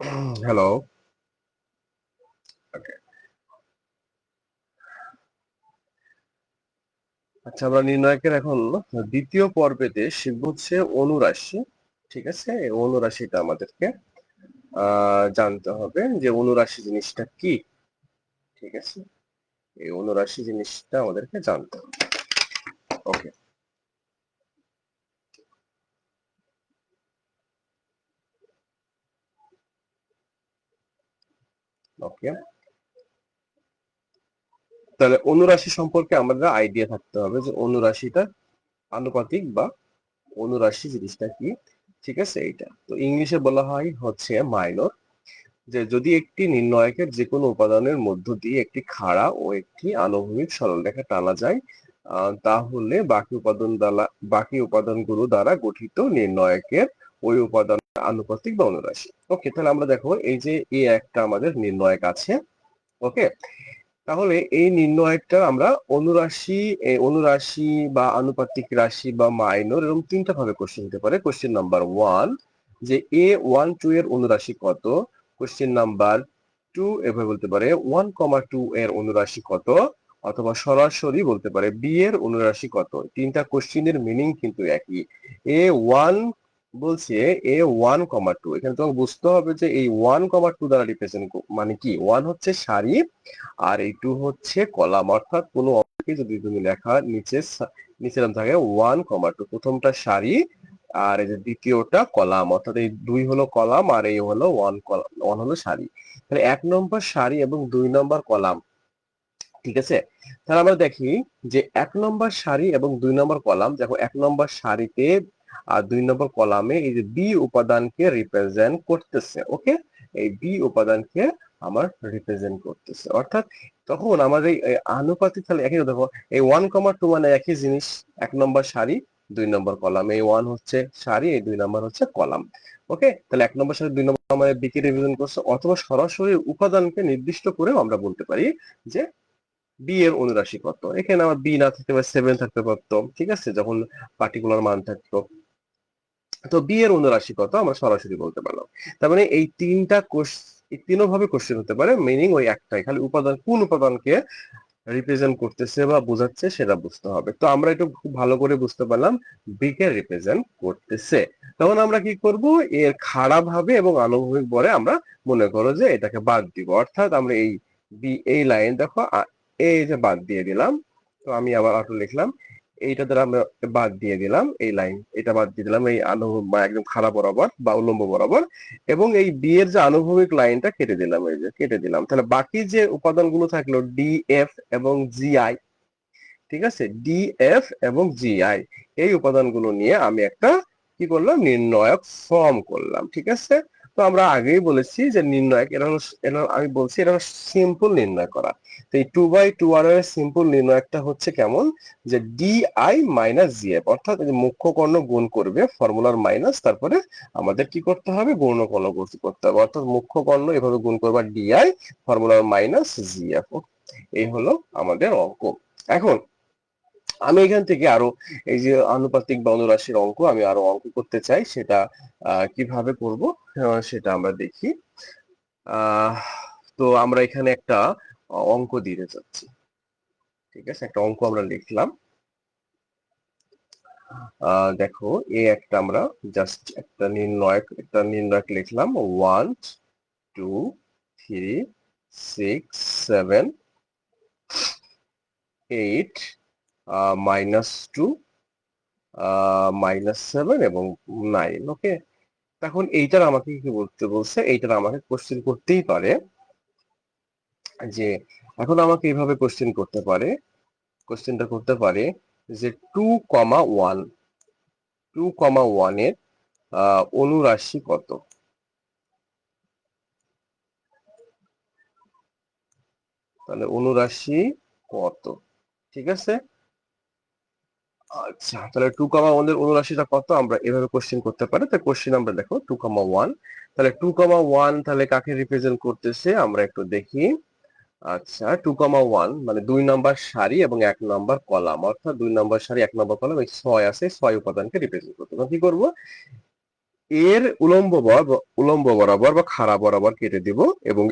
Hello. ওকে। আচ্ছা, আমরা নির্ণায়কের এখন দ্বিতীয় পর্বেতে শিখব হচ্ছে অনুরাশি। ঠিক আছে, এই অনুরাশিটা আমাদেরকে জানতে হবে যে অনুরাশি জিনিসটা কি। ঠিক আছে, এই অনুরাশি জিনিসটা আমাদেরকে জানতে হবে। ওকে। ওকে, তাহলে অনুরাশি সম্পর্কে আমাদের আইডিয়া থাকতে হবে যে অনুরাশিটা আনুপাতিক বা অনুরাশি জিনিসটা কি। ঠিক আছে, এইটা তো ইংলিশে বলা হয় হচ্ছে মাইনর। যে যদি একটি নির্ণায়কের যে কোনো উপাদানের মধ্য দিয়ে একটি খাড়া ও একটি আনুভূমিক সরলরেখা টানা যায়, তাহলে বাকি উপাদানগুলো দ্বারা গঠিত নির্ণায়কের ওই উপাদান আনুপাতিক বা অনুরাশি। ওকে, তাহলে আমরা দেখো এই যে এই একটা আমাদের নির্ণায়ক আছে। ওকে, তাহলে এই নির্ণায়কটা আমরা অনুরাশি, অনুরাশি বা আনুপাতিক রাশি বা মাইনর এরকম তিনটা ভাবে কোশ্চেন হতে পারে। কোশ্চেন নাম্বার 1, যে a1 2 এর অনুরাশি কত। কোশ্চেন নাম্বার 2 এভাবে বলতে পারে 1,2 এর অনুরাশি কত। অথবা সরাসরি বলতে পারে বি এর অনুরাশি কত। তিনটা কোশ্চেনের মিনিং কিন্তু একই। a1 বলছে a1,2, এখানে তোমাকে বুঝতে হবে যে এই 1,2 দ্বারা রিপ্রেজেন্ট মানে কি, 1 হচ্ছে সারি আর এই 2 হচ্ছে কলাম। অর্থাৎ কোনো অঙ্কে যদি তুমি লেখা নিচে নাম থাকে 1,2, প্রথমটা সারি আর এই যে দ্বিতীয়টা কলাম, অর্থাৎ এই 2 হলো কলাম আর এই হলো 1 হলো সারি। তাহলে 1 নম্বর সারি এবং 2 নম্বর কলাম। ঠিক আছে, তাহলে আমরা দেখি যে 1 নম্বর সারি এবং 2 নম্বর কলাম। দেখো 1 নম্বর সারিতে আর 2 নম্বর কলামে এই যে বি উপাদানকে রিপ্রেজেন্ট করতেছে। ওকে, এই বি উপাদানকে আমার রিপ্রেজেন্ট করতেছে, অর্থাৎ তখন আমাদের এই আনুপাতিক তাহলে একই। দেখো এই 1,2 মানে একই জিনিস, 1 নম্বর সারি 2 নম্বর কলাম। এই 1 হচ্ছে সারি, এই 2 নম্বর হচ্ছে কলাম। ওকে, তাহলে 1 নম্বর সারি 2 নম্বর মানে বি কে রিপ্রেজেন্ট করছে। অথবা সরাসরি উপাদানকে নির্দিষ্ট করেও আমরা বলতে পারি যে বি এর অনুরাশি কত। এখানে আমার বি না থাকতে পারে 7 থাকতে পারতো। ঠিক আছে, যখন পার্টিকুলার মান থাকতো। তো বি এর অনুরাশি কত আমরা সরাসরি বলতে পারলাম। তার মানে এই এই তিনও ভাবে কোশ্চেন হতে পারে, মিনিং ওই একটাই, খালি উপাদান কোন উপাদানকে রিপ্রেজেন্ট করতেছে বা বোঝাচ্ছে সেটা বুঝতে হবে। তো আমরা একটু খুব ভালো করে বুঝতে পারলাম বি কে রিপ্রেজেন্ট করতেছে। তখন আমরা কি করব, এর খাড়া ভাবে এবং আনুভূমিক বলে আমরা মনে করো যে এটাকে বাদ দিব। অর্থাৎ আমরা এই এই লাইন দেখো এই যে বাদ দিয়ে দিলাম। তো আমি আবার অটো লিখলাম, এইটা দ্বারা আমরা বাদ দিয়ে দিলাম, এই লাইন এটা বাদ দিয়ে দিলাম, এই বা একদম খাড়া বরাবর বা উল্লম্ব বরাবর। এবং এই বি এর যে আনুভূমিক লাইনটা কেটে দিলাম, এই যে কেটে দিলাম। তাহলে বাকি যে উপাদানগুলো থাকলো ডি এফ এবং জি আই। ঠিক আছে, ডি এফ এবং জি আই, এই উপাদানগুলো নিয়ে আমি একটা কি করলাম, নির্ণায়ক ফর্ম করলাম। ঠিক আছে, তো আমরা আগেই বলেছি যে নির্ণায়ক আমি বলছি এটা সিম্পল নির্ণয় করা। তো এই 2/2 আর এর সিম্পল নির্ণয়কটা হচ্ছে কেমন, যে D I minus G F, অর্থাৎ এই যে মুখ্য কর্ণ গুণ করবে ফর্মুলার মাইনাস, তারপরে আমাদের কি করতে হবে, গৌণ কর্ণ করতে হবে। অর্থাৎ মুখ্য কর্ণ এভাবে গুণ করবা ডি আই, ফর্মুলার মাইনাস জি এফ। এই হলো আমাদের অঙ্ক। এখন আমি এখান থেকে আরো এই যে আনুপাতিক বা অনুরাশির অঙ্ক আমি আরো অঙ্ক করতে চাই, সেটা কিভাবে করব সেটা আমরা দেখি। আহ তো আমরা এখানে একটা অঙ্ক দিতে চাচ্ছি। ঠিক আছে, একটা অঙ্ক আমরা লিখলাম। দেখো এই একটা আমরা জাস্ট একটা নির্ণায়ক লিখলাম। 1 2 3 6 7 8 -2 -7 এবং 9। ওকে, এখন এইটার আমাকে কি বলতে বলছে, এইটার আমাকে কোশ্চেন করতেই পারে যে, এখন আমাকে এইভাবে কোশ্চেনটা করতে পারে যে 2,1 এর অনুরাশি কত। তাহলে অনুরাশি কত, ঠিক আছে। আচ্ছা, তাহলে 2,1 এর অনুরাশিটা কত আমরা এভাবে কোশ্চেন করতে পারি। তো কোশ্চেন আমরা দেখো 2,1, তাহলে 2,1 তাহলে কাকে রিপ্রেজেন্ট করতেছে আমরা একটু দেখি। আচ্ছা, 2,1 মানে 2 নম্বর সারি এবং 1 নম্বর কলাম, অর্থাৎ 2 নম্বর সারি 1 নম্বর কলাম, এই 6 আছে, 6 উপাদানকে রিপ্রেজেন্ট করতে। কি করব, এর উলম্ব বরাবর বা খাড়া বরাবর কেটে দিব এবং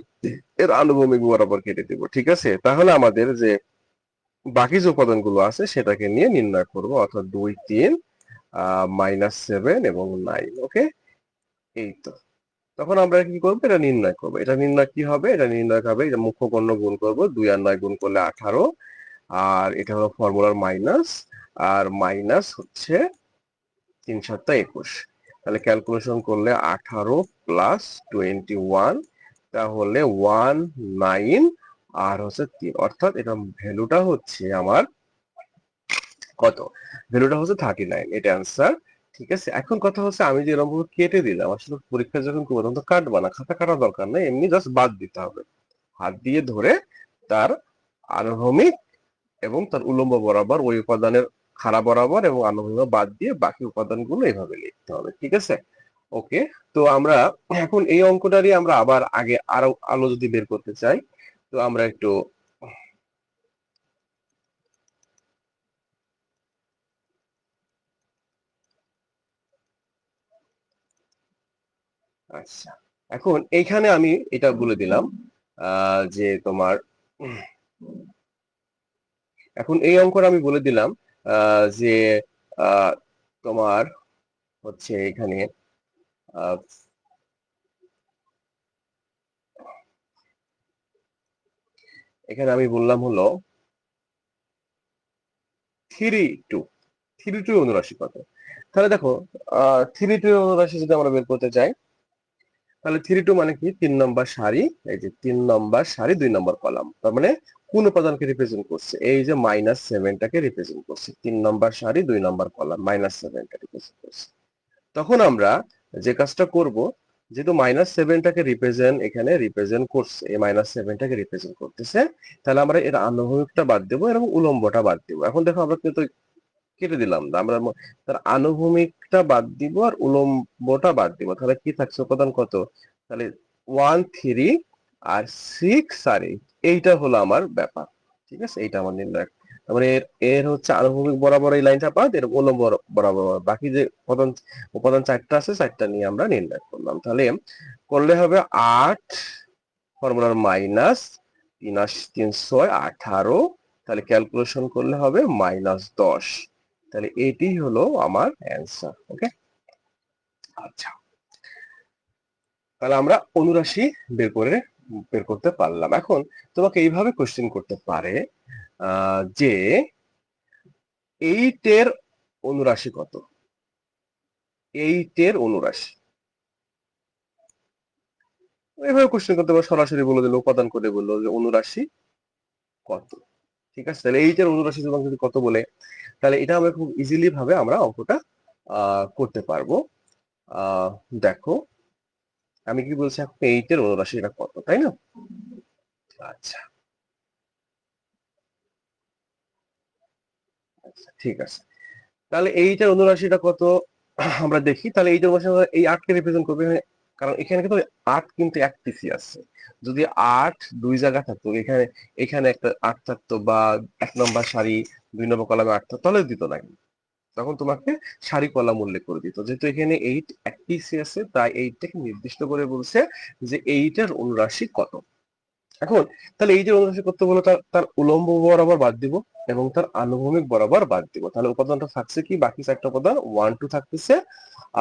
এর আনুভূমিক বরাবর কেটে দিব, ঠিক আছে? তাহলে আমাদের যে বাকি যে উপাদানগুলো আছে সেটাকে নিয়ে নির্ণয় করব, অর্থাৎ 2 3 -7 এবং 9। ওকে, এই তো। তখন আমরা কি করবো, এটা নির্ণয় করবো। এটা নির্ণয় কি হবে, এটা নির্ণয় হবে এটা মুখ্য গণ্য গুণ করব, 2 আর 9 গুণ করলে 18, আর এটা হলো ফর্মুলার মাইনাস, আর মাইনাস হচ্ছে 3 7 21। তাহলে ক্যালকুলেশন করলে 18 প্লাস 21, তাহলে 19 আর হচ্ছে 3, অর্থাৎ এটা ভ্যালুটা হচ্ছে আমার কত, ভ্যালুটা হচ্ছে 39, এটা অ্যান্সার। ঠিক আছে, এখন কথা হচ্ছে আমি যে এরকম ভাবে কেটে দিলাম, আসলে পরীক্ষা যখন করবো তখন তো কাটবা না, খাতা কাটা দরকার নেই, এমনি জাস্ট বাদ দিতে হবে, হাত দিয়ে ধরে তার আনুভূমিক এবং তার উলম্ব বরাবর ওই উপাদানের খাড়া বরাবর এবং আনুভূমিক বাদ দিয়ে বাকি উপাদানগুলো এইভাবে লিখতে হবে, ঠিক আছে? ওকে, তো আমরা এখন এই অঙ্কটারই আমরা আবার আগে আরো আলো যদি বের করতে চাই, তো আমরা একটু, আচ্ছা, এখন এইখানে আমি এটা বলে দিলাম যে তোমার এখন এই অঙ্কটা আমি বলে দিলাম যে আহ, তোমার হচ্ছে এখানে আহ, এখানে আমি বললাম হলো 3 2, 3 2 অনুরাশি কত। তাহলে দেখো 3 2 অনুরাশি যদি আমরা বের করতে চাই, তাহলে 3 2 মানে কি, 3 নম্বর সারি, এই যে 3 নম্বর সারি 2 নম্বর কলাম, তার মানে কোন উপাদানকে রিপ্রেজেন্ট করছে, এই যে -7টাকে রিপ্রেজেন্ট করছে, 3 নম্বর সারি 2 নম্বর কলাম -7টা রিপ্রেজেন্ট করছে। তখন আমরা যে কাজটা করব, যেহেতু -7টাকে এখানে রিপ্রেজেন্ট করছে, এই -7টাকে রিপ্রেজেন্ট করতেছে, তাহলে আমরা এর আনুভূমিকটা বাদ দেবো এবং উলম্বটা বাদ দেবো। এখন দেখো আমরা কিন্তু কেটে দিলাম না, আমরা তার আনুভূমিকটা বাদ দিব আর উলম্বটা বাদ দিব, তাহলে কি থাকছে উপাদান কত, তাহলে 1 3 আর 6 আর 8, এইটা হলো আমার ব্যাপার, ঠিক আছে? এইটা আমার নির্ণয়। তার মানে এর এর হচ্ছে আনুভূমিক বরাবর এই লাইনটা বাদ, এর উলম্ব বরাবর বাকি যে উপাদান উপাদান 4টা আছে, 4টা নিয়ে আমরা নির্ণয় করলাম। তাহলে করলে হবে 8, ফর্মুলার মাইনাস 3 3 6 18, তাহলে ক্যালকুলেশন করলে হবে -10। তাহলে এটি হলো আমার অ্যান্সার। ওকে, আচ্ছা, তাহলে আমরা অনুরাশি বের করতে পারলাম। এখন তোমাকে এইভাবে কোশ্চেন করতে পারে যে 8 এর অনুরাশি কত, 8 এর অনুরাশি, এইভাবে কোশ্চেন করতে পারে, সরাসরি বলে দিল, উপাদান করে বললো যে অনুরাশি কত, ঠিক আছে? তাহলে 8 এর অনুরাশি তোমাকে যদি কত বলে, তাহলে এটা আমরা খুব ইজিলি ভাবে আমরা অঙ্কটা করতে পারবো। আহ দেখো, আমি কি বলছি, এখন 8 এর অনুরাশি এটা কত, তাই না? আচ্ছা, আচ্ছা, ঠিক আছে। তাহলে 8 এর অনুরাশিটা কত আমরা দেখি। তাহলে 8 এর অনুরাশি এই 8 কে রিপ্রেজেন্ট করবে, কারণ এখানে কিন্তু 8 কিন্তু এক পিসি আছে। যদি 8 দুই জায়গা থাকতো, এখানে এখানে একটা 8 থাকতো, বা 1 নম্বর সারি 2 নম্বর কলামে 8 থাকতো, তাহলে দিত না, তখন তোমাকে সারি কলাম উল্লেখ করে দিত। যেহেতু এখানে 8 এক পিসি আছে, তাই 8টাকে নির্দিষ্ট করে বলছে যে 8 এর অনুরাশি কত। এখন তাহলে এই যে অনুরাশি করতে বলো, তার তার উলম্ব বরাবর বাদ দিব এবং তার আনুভূমিক বরাবর বাদ দিব, তাহলে উপাদানটা থাকছে কি, বাকি 4টা উপাদান 1 2 থাকতেছে,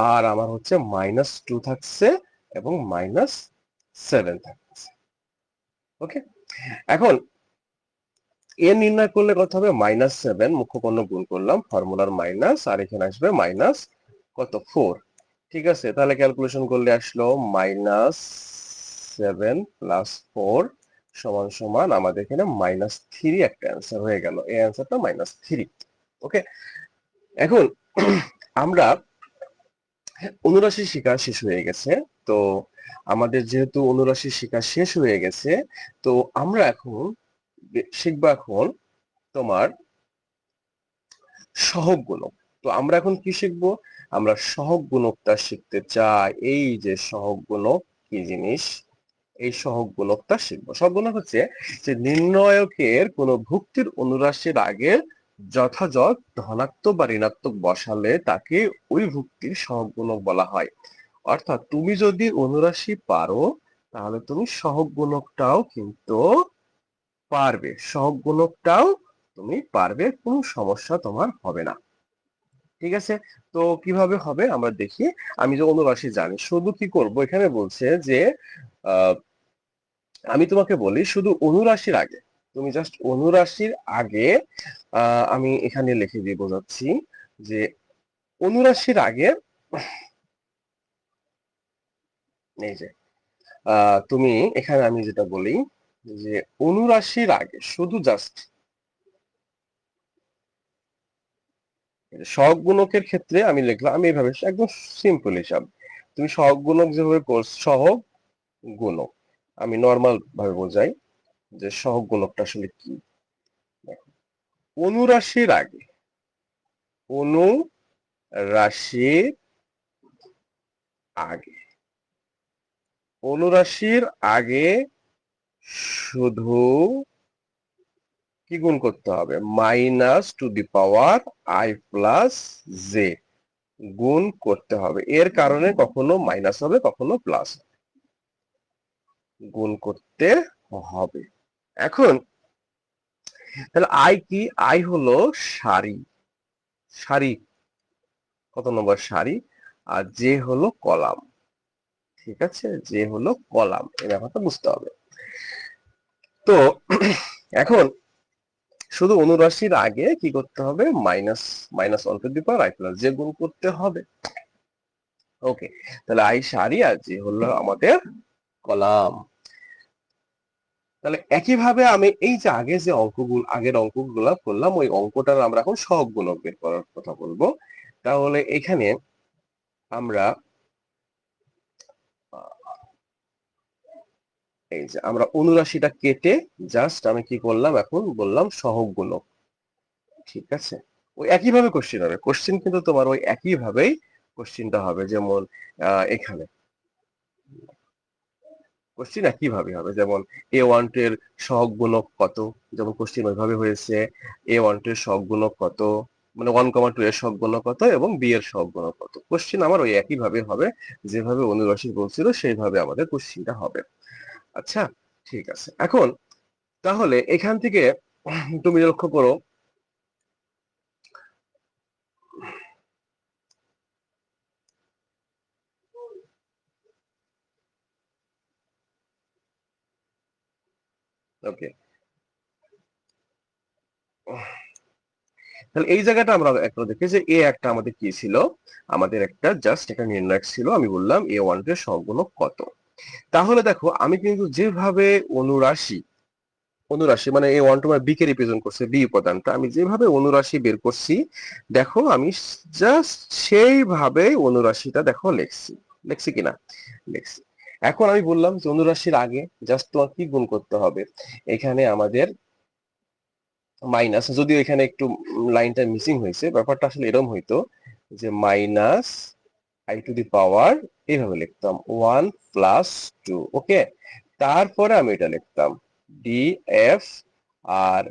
আর আমার হচ্ছে -2 থাকছে এবং -7 থাকতেছে। ওকে, এখন এ নির্ণয় করলে কত হবে, -7 মুখ্য পণ্য গুণ করলাম, ফর্মুলার মাইনাস, আর এখানে আসবে মাইনাস কত 4, ঠিক আছে? তাহলে ক্যালকুলেশন করলে আসলো -7 + 4 সমান সমান আমাদের এখানে -3, একটা অ্যান্সার হয়ে গেল, এই অ্যান্সারটা -3। ওকে, এখন আমরা অনুরাশি শিখা শেষ হয়ে গেছে। তো আমাদের যেহেতু অনুরাশি শিখা শেষ হয়ে গেছে, তো আমরা এখন শিখবো এখন তোমার সহগ গুণক। তো আমরা এখন কি শিখবো, আমরা সহগ গুণকটা শিখতে চাই। এই যে সহগ গুণক কি জিনিস, এই সহগ গুণকটা শিখবো। সহগ গুণক হচ্ছে যে নির্ণায়কের কোন ভুক্তির অনুরাশির আগে যথাযথ ধনাত্মক বা ঋণাত্মক বসালে তাকে ওই ভুক্তির সহগ গুণক বলা হয়। অর্থাৎ তুমি যদি অনুরাশি পারো তাহলে তুমি সহগ গুণকটাও কিন্তু পারবে, সহগ গুণকটাও তুমি পারবে, কোনো সমস্যা তোমার হবে না। ঠিক আছে, তো কিভাবে হবে আমরা দেখি। আমি যে অনুরাশি জানি, শুধু কি করব, এখানে বলছে যে আহ, আমি তোমাকে বলি শুধু অনুরাশির আগে, তুমি জাস্ট অনুরাশির আগে আমি এখানে লিখে দিয়ে বোঝাচ্ছি যে অনুরাশির আগে এই যে তুমি এখানে আমি যেটা বলি যে অনুরাশির আগে শুধু জাস্ট সহগ গুণকের ক্ষেত্রে আমি লিখলাম, আমি এইভাবে একদম সিম্পল হিসাব, তুমি সহগ গুণক যেভাবে করছো, সহগ গুণক আমি নর্মাল ভাবে বোঝাই যে সহগ গুণকটা আসলে কি। দেখো, অনুরাশির আগে, অনুরাশির আগে, অনুরাশির আগে শুধু কি গুণ করতে হবে, minus two the power I plus J গুণ করতে হবে। এর কারণে কখনো মাইনাস হবে, কখনো প্লাস, গুণ করতে হবে। এখন তাহলে আই কি, আই হলো সারি, সারি কত নম্বর সারি, আর জে হলো কলাম। ঠিক আছে, জে হলো কলাম, এই ব্যাপারটা বুঝতে হবে। তো এখন শুধু অনুরাশির আগে কি করতে হবে, minus minus one two the power I plus J গুণ করতে হবে। ওকে, তাহলে আই সারি আর জে হলো আমাদের কলাম। তাহলে একইভাবে আমি এই যে আগে যে অঙ্কগুলো, আগের অঙ্কগুলো করলাম, ওই অঙ্কটার আমরা এখন সহগ গুণক বের করার কথা বলবো। তাহলে এখানে আমরা এই যে আমরা অনুরাশিটা কেটে জাস্ট আমি কি করলাম, এখন বললাম সহগ গুণক। ঠিক আছে, ওই একইভাবে কোশ্চেন হবে, কোশ্চেন কিন্তু তোমার ওই একইভাবেই কোশ্চেনটা হবে। যেমন এখানে কোশ্চেন একইভাবে হবে, যেমন এ ওয়ান টু এর সহগ গুণক কত, যেমন কোশ্চেন ওইভাবে হয়েছে, এ ওয়ান টু এর সহগ গুণক কত, মানে 1,2 এর সহগ গুণক কত এবং বি এর সহগ গুণক কত। কোশ্চেন আমার ওই একইভাবে হবে, যেভাবে অনুরাশি বলছিল সেইভাবে আমাদের কোশ্চেনটা হবে। আচ্ছা, ঠিক আছে। এখন তাহলে এখান থেকে তুমি লক্ষ্য করো, ওকে, তাহলে এই জায়গাটা আমরা একটা দেখি যে এ একটা আমাদের কি ছিল, আমাদের একটা জাস্ট একটা নির্ণায়ক ছিল, আমি বললাম এ ওয়ান এর সহগুণক কত। তাহলে দেখো আমি কিন্তু যেভাবে অনুরাশি, অনুরাশি মানে এ ওয়ান টু বি কে রিপ্রেজেন্ট করছে, বি উপাদানটা আমি যেভাবে অনুরাশি বের করছি, দেখো আমি জাস্ট সেইভাবে অনুরাশিটা দেখো লিখছি, লিখছি কিনা, লিখছি। এখন আমি বললাম যে অনুরাশির আগে জাস্ট তোমার কি গুণ করতে হবে, এখানে আমাদের মাইনাস, যদিও এখানে একটু লাইনটা মিসিং হয়েছে, ব্যাপারটা আসলে এরকম হইতো যে মাইনাস আই টু দি পাওয়ার, এইভাবে লিখতাম 1 + 2। ওকে, তারপরে আমি এটা লিখতাম ডি এফ আর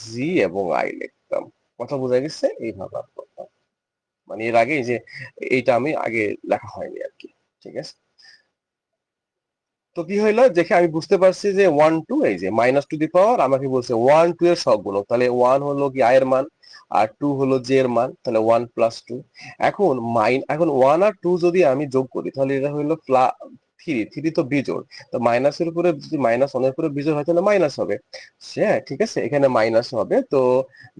জি এবং আই লিখতাম। কথা বোঝা গেছে, এইভাবে আর করতাম, মানে এর আগে এই যে এইটা আমি আগে লেখা হয়নি আর কি। ঠিক আছে, তো কি হইলো, দেখে আমি বুঝতে পারছি যে 1 2, এই যে মাইনাস টু দি পাওয়ার আমাকে বলছে 1 2 এর সহগুণক, তাহলে 1 হলো কি আয়ের মান আর 2 হলো জে এর মান, তাহলে 1 + 2। এখন এখন 1 আর 2 যদি আমি যোগ করি তাহলে এটা হইলো 3, 3 তো বিজোড়, তো মাইনাসের উপরে যদি -1 এর উপরে বিজোড় হয় তাহলে মাইনাস হবে। হ্যাঁ, ঠিক আছে, এখানে মাইনাস হবে, তো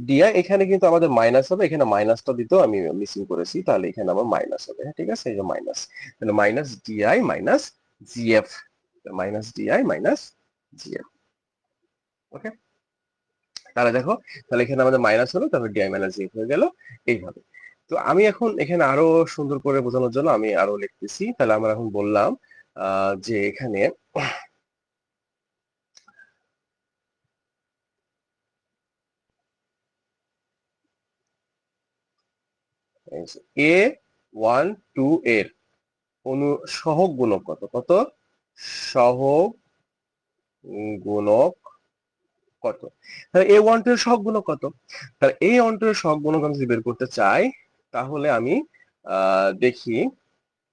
ডিআই এখানে কিন্তু আমাদের মাইনাস হবে, এখানে মাইনাসটা দিতেও আমি মিসিং করেছি, তাহলে এখানে আমার মাইনাস হবে। হ্যাঁ, ঠিক আছে, এই যে মাইনাস, তাহলে minus DI minus GF, minus DI minus GF. Okay, তাহলে দেখো, তাহলে এখানে আমাদের মাইনাস হলো, তারপর ডিআই মাইনাস জিএফ হয়ে গেল এইভাবে। তো আমি এখন এখানে আরো সুন্দর করে বোঝানোর জন্য আমি আরো লিখতেছি। তাহলে আমরা এখন বললাম যে এখানে এ ওয়ান টু এর সহগ গুণক কত, কত সহগ গুণক কত, তাহলে এ ওয়ান টু এর সহগ গুণক কত, তাহলে এ ওয়ান টু এর সহগ গুণক আমি যদি বের করতে চাই, তাহলে আমি দেখি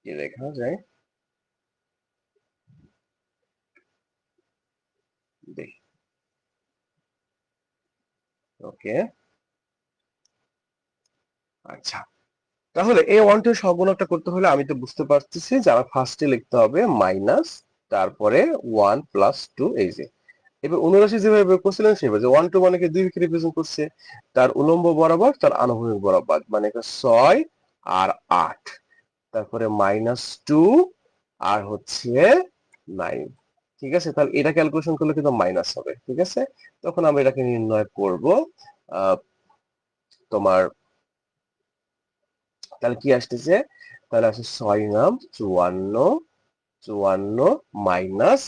কি লেখা যায় দেখি। ওকে, আচ্ছা, তাহলে এই ওয়ান টু সহগুণকটা করতে হলে আমি তো বুঝতে পারতেছি যে আমার ফার্স্টে লিখতে হবে মাইনাস, তারপরে 1 + 2, এই যে এবার অনুরাশি যেভাবে বের করছিলেন সেভাবে, যে 1 2 মানে কি 2 কে রিপ্রেজেন্ট করছে, তার উলম্ব বরাবর তার আনুভূমিক বরাবর, মানে এটা 6 আর 8, তারপরে -2 আর হচ্ছে 9। ঠিক আছে, তাহলে এটা ক্যালকুলেশন করলে কিন্তু মাইনাস হবে। ঠিক আছে, তখন আমরা এটাকে নির্ণয় করব। তোমার তাহলে কি আসতেছে, তাহলে আসছে 6 × 54, 54 মাইনাস,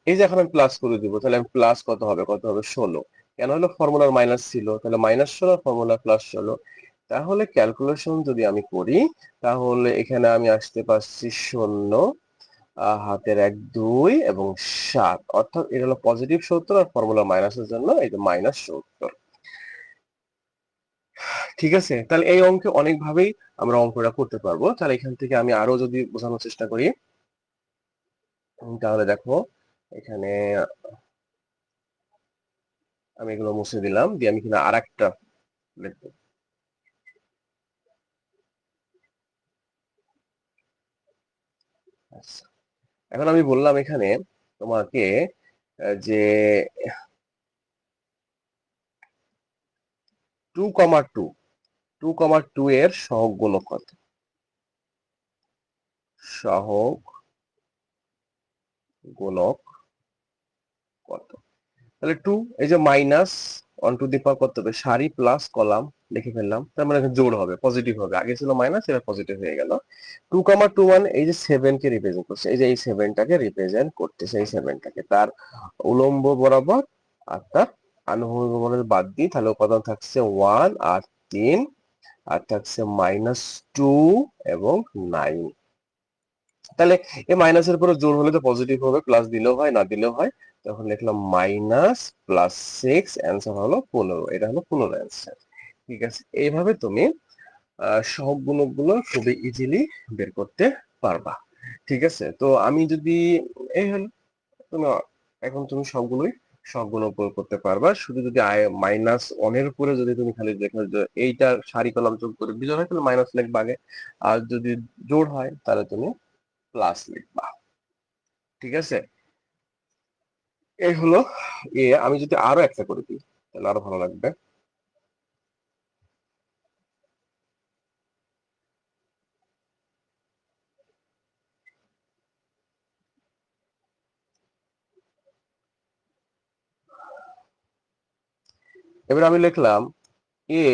এই যে এখন আমি প্লাস করে দিব, তাহলে আমি প্লাস কত হবে 16। কেন হলো, ফর্মুলার মাইনাস ছিল, তাহলে -16 ফর্মুলা +16। তাহলে ক্যালকুলেশন যদি আমি করি, তাহলে এখানে আমি আসতে পারছি 0, হাতের 1 2 এবং 7, অর্থাৎ এটা হলো পজিটিভ 70 আর ফর্মুলা মাইনাসের জন্য এই যে -70। ঠিক আছে, তাহলে এই অঙ্কে অনেকভাবেই আমরা অঙ্কটা করতে পারবো। তাহলে এখান থেকে আমি আরো যদি বোঝানোর চেষ্টা করি, তাহলে দেখো এখানে আমি এগুলো মুছে দিলাম, দিয়ে আমি কিনা আরেকটা লিখবো। আচ্ছা, এখন আমি বললাম এখানে তোমাকে যে 2,2 2,2 এর সহগ গুণক কত, সহগ গুণক কত। তাহলে 2, এই যে -1 টু দি পাওয়ার কত হবে, সারি প্লাস কলাম লিখে ফেললাম, তার মানে এখানে জোড় হবে, পজিটিভ হবে, আগে ছিল মাইনাস এবার পজিটিভ হয়ে গেল। 2,2 মানে এই যে 7 কে রিপ্রেজেন্ট করছে, এই যে এই 7টাকে রিপ্রেজেন্ট করতেছে, এই 7টাকে তার উলম্ব বরাবর আর তার আনুভূমিক বরাবর বাদ দিই, তাহলে উপাদান থাকছে 1 আর 3, আর থাকছে -2 এবং 9। তাহলে এই মাইনাসের পরে জোর হলে তো পজিটিভ হবে, প্লাস দিলেও হয় না দিলেও হয়, তখন লিখলাম -+6, অ্যান্সার হলো 15, এটা হলো 15 অ্যান্সার। ঠিক আছে, এইভাবে তুমি সহগ গুণক গুলো খুবই ইজিলি বের করতে পারবা। ঠিক আছে, তো আমি যদি এই হলো তুমি এখন তুমি সবগুলোই সবগুলো প্রয়োগ করতে পারবা, শুধু যদি -1 এর উপরে যদি তুমি খালি দেখো যে এইটা সারি কলাম যোগ করে বিজয় হয় তাহলে মাইনাস লিখবা আগে, আর যদি জোড় হয় তাহলে তুমি প্লাস লিখবা। ঠিক আছে, এই হলো আমি যদি আরো একটা করে দিই তাহলে আরো ভালো লাগবে। এবার আমি লিখলাম এ,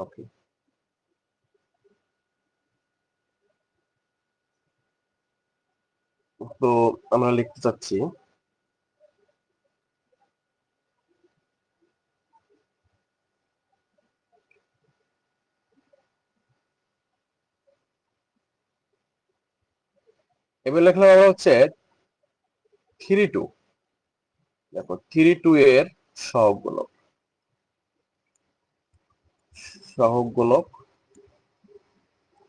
ওকে, তো আমরা লিখতে চাচ্ছি এবার লিখলাম আমরা হচ্ছে 3 2, দেখো 3 2 এর সহগ গুণক, সহগ গুণক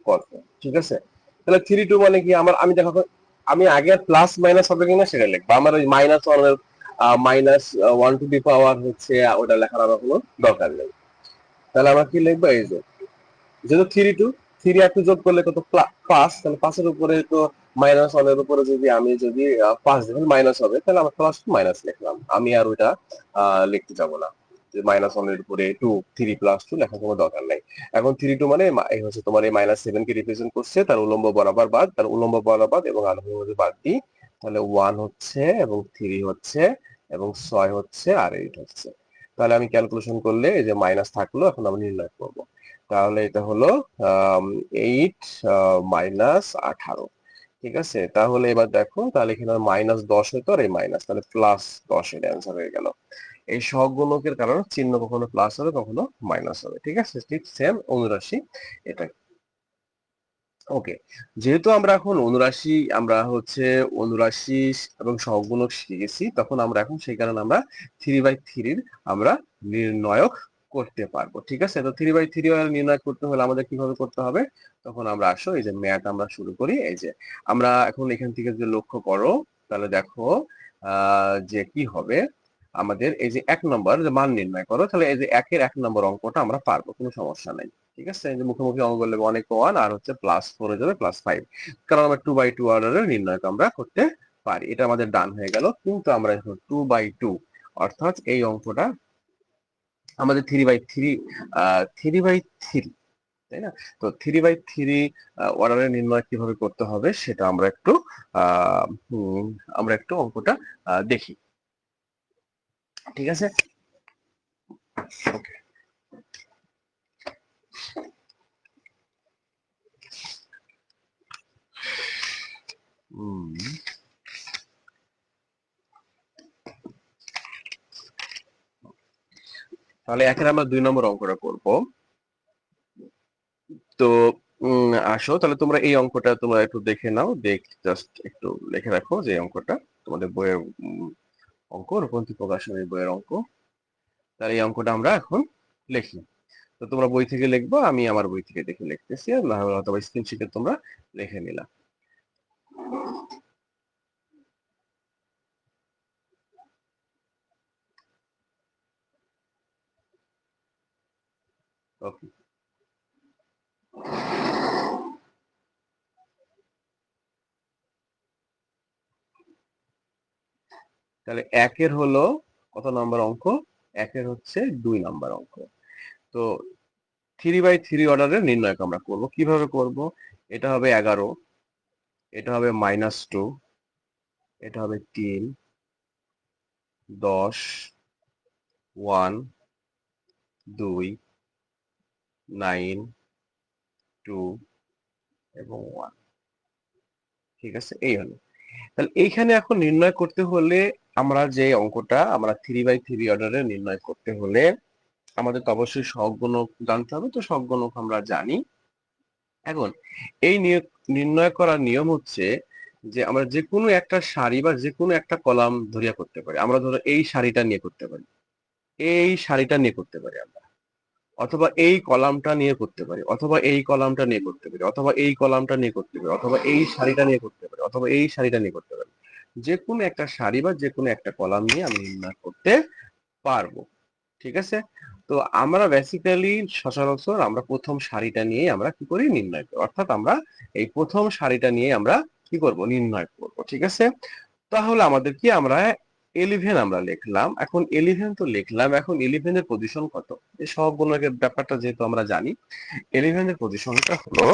কত। ঠিক আছে, তাহলে 3 2 মানে কি আমার, আমি দেখো তো, আমি আগে প্লাস মাইনাস হবে কিনা সেটা লিখবো, আমার ওই -1 এর -1 টু দি পাওয়ার হচ্ছে ওটা লেখার আমার কোনো দরকার নেই। তাহলে আমরা কি লিখবো, এই যে যেহেতু 3 2, 3 আর 2 যোগ করলে কত 5, তাহলে 5 এর উপরে তো -1 এর উপরে যদি আমি যদি 5 দিই মাইনাস হবে, তাহলে আমার প্লাস মাইনাস লিখলাম, আমি আর ওইটা লিখতে যাব না, যে -1 এর উপরে 2 3 + 2 লেখার কোনো দরকার নাই। এখন 3 2 মানে এই হচ্ছে তোমার এই -7 কে রিপ্রেজেন্ট করছে, তার উলম্ব বরাবর বাদ, তার উলম্ব বরাবর এবং আনুভূমিক বাদ দিই, তাহলে 1 হচ্ছে এবং 3 হচ্ছে এবং 6 হচ্ছে আর 8 হচ্ছে। তাহলে আমি ক্যালকুলেশন করলে এই যে মাইনাস থাকলো, এখন আমি নির্ণয় করব। তাহলে এটা হলো 8 -18। ঠিক আছে, তাহলে এবার দেখো, তাহলে এখানে -10 হতো আর এই মাইনাস, তাহলে +10 এর অ্যান্সার হয়ে গেল। এই সহগুণকের কারণে চিহ্ন কখনো প্লাস হবে কখনো মাইনাস হবে। ঠিক আছে, ঠিক সেম অনুরাশি এটা। ওকে, যেহেতু আমরা এখন অনুরাশি আমরা হচ্ছে অনুরাশি এবং সহগুণক শিখেছি, তখন আমরা এখন সেই কারণে আমরা 3/3 আমরা নির্ণয়ক করতে পারবো। ঠিক আছে, তো 3/3 নির্ণয় করতে হলে আমাদের কিভাবে করতে হবে? তখন আমরা আসো এই যে ম্যাথ আমরা শুরু করি। এই যে আমরা এখন এখান থেকে যে লক্ষ্য করো, তাহলে দেখো যে কি হবে আমাদের এই যে 1 নম্বর যে মান নির্ণয় করো, তাহলে এই যে 1 এর 1 নম্বর অঙ্কটা আমরা পারবো, কোনো সমস্যা নাই। ঠিক আছে, এই যে মুখোমুখি অঙ্ক করলে 1 আর হচ্ছে +4 হয়ে যাবে +5, কারণ আমরা 2/2 অর্ডারের নির্ণয় আমরা করতে পারি। এটা আমাদের ডান হয়ে গেল। কিন্তু আমরা এখন 2/2 অর্থাৎ এই অঙ্কটা আমাদের 3/3 3/3, তাই না? তো 3/3 অর্ডারের নির্ণয় কিভাবে করতে হবে সেটা আমরা একটু আহ আমরা একটু অঙ্কটা দেখি। ঠিক আছে, ওকে। তাহলে এখন আমরা 2 নম্বর অঙ্কটা করব। তো আসো তাহলে তোমরা এই অঙ্কটা তোমরা একটু দেখে নাও, জাস্ট একটু লিখে রাখো যে অঙ্কটা তোমাদের বইয়ের অঙ্ক, রূপন্তী প্রকাশনের বইয়ের অঙ্ক। তাহলে এই অঙ্কটা আমরা এখন লিখি। তো তোমরা বই থেকে লিখবো, আমি আমার বই থেকে দেখে লিখতেছি, অথবা স্ক্রিনশটে তোমরা লিখে নিলা। ওকে, তাহলে একের হলো কত নম্বর অঙ্ক? একের হচ্ছে 2 নম্বর অঙ্ক। তো 3/3 অর্ডারের নির্ণয় আমরা করব। কিভাবে করব? এটা হবে 11, এটা হবে -2, এটা হবে 3, 10, 1, 2, 9, 2 এবং 1। ঠিক আছে, এই হলো। তাহলে এইখানে এখন নির্ণয় করতে হলে আমরা যে অঙ্কটা আমরা 3/3 অর্ডারে নির্ণয় করতে হলে আমাদের তো অবশ্যই সহগুণক জানতে হবে। তো সহগুণক আমরা জানি। এখন এই নির্ণয় করার নিয়ম হচ্ছে যে আমরা যে কোনো একটা সারি বা যে কোনো একটা কলাম ধরিয়া করতে পারি। আমরা ধরো এই সারিটা নিয়ে করতে পারি, এই সারিটা নিয়ে করতে পারি আমরা, অথবা এই কলামটা নিয়ে করতে পারি, অথবা এই কলামটা নিয়ে করতে পারি, অথবা এই কলামটা নিয়ে করতে পারি, অথবা এই সারিটা নিয়ে করতে পারি, অথবা এই সারিটা নিয়ে করতে পারি। যে কোনো একটা সারি বা যে কোনো একটা কলাম নিয়ে আমি নির্ণয় করতে পারবো। ঠিক আছে, তো আমরা বেসিক্যালি সচরাচর আমরা প্রথম সারিটা নিয়ে আমরা কি করি? নির্ণয় করি। অর্থাৎ আমরা এই প্রথম সারিটা নিয়ে আমরা কি করব? নির্ণয় করব। ঠিক আছে, তাহলে আমাদের কি আমরা 11 আমরা লিখলাম। এখন 11 তো লিখলাম, এখন 11 এর পজিশন কত? এই সবগুলোর ব্যাপারটা যেহেতু আমরা জানি, 11 এর পজিশনটা হলো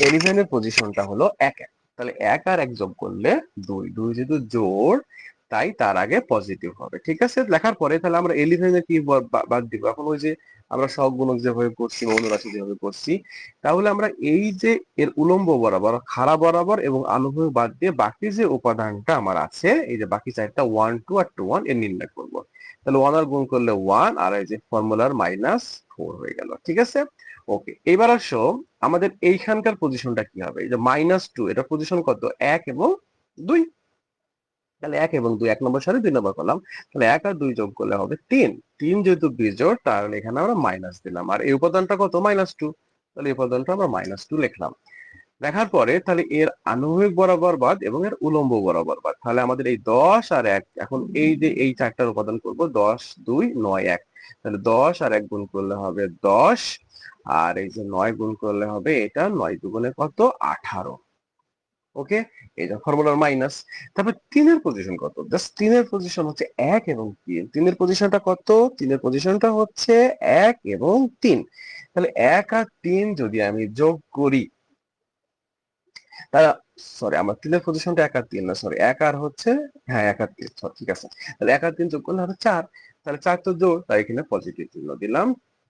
11 এর পজিশনটা হলো 1 1। তাহলে 1 আর 1 যোগ করলে 2, 2 যেহেতু জোড় তাই তার আগে পজিটিভ হবে। ঠিক আছে, লেখার পরে তাহলে আমরা 11 এর কি বাদ দিব? এখন ওই যে আমরা সহগুণক যেভাবে করছি বা অনুরাশি যেভাবে করছি, তাহলে আমরা এই যে এর উলম্ব বরাবর, খাড়া বরাবর এবং আনুভূমিক বাদ দিয়ে বাকি যে উপাদানটা আমার আছে, এই যে বাকি চারটা 1 2 আর 2 1 এর নির্ণয় করব। তাহলে 1 আর গুণ করলে 1, আর এই যে ফর্মুলার -4 হয়ে গেল। ঠিক আছে, ওকে। এবার আসো আমাদের এইখানকার পজিশনটা কি হবে? এই যে -2, এটা পজিশন কত? 1 এবং 2। তাহলে 1 এবং 2, 1 নম্বর সারি 2 নম্বর কলাম। তাহলে 1 আর 2 যোগ করলে হবে 3। 3 যেহেতু বিজোড়, তাহলে এখানে আমরা মাইনাস দিলাম। আর এই উপাদানটা কত? -2। তাহলে এই উপাদানটা আমরা -2 লিখলাম। দেখার পরে তাহলে এর আনুভূমিক বরাবর বাদ এবং এর উলম্ব বরাবর বাদ। তাহলে আমাদের এই 10 আর 1, এখন এই যে এই চারটার উপাদান করব, 10 2 9 1। তাহলে 10 আর 1 গুণ করলে হবে 10, আর এই যে 9 গুণ করলে হবে এটা 9 দুগুণে কত? 18। ওকে, এই যে ফর্মুলার মাইনাস। তারপর 3 এর পজিশন কত? জাস্ট 3 এর পজিশন হচ্ছে 1 এবং 3। 3 এর পজিশনটা কত? 3 এর পজিশনটা হচ্ছে 1 এবং 3। তাহলে 1 আর 3 যদি আমি যোগ করি, তাহলে সরি, আমার 3 এর পজিশনটা 1 আর 3 না, সরি 1 আর হচ্ছে, হ্যাঁ 1 আর 3, ঠিক আছে। তাহলে 1 আর 3 যোগ করলে হবে 4। তাহলে 4 তো জোড়, তাই এখানে পজিটিভ চিহ্ন দিলাম।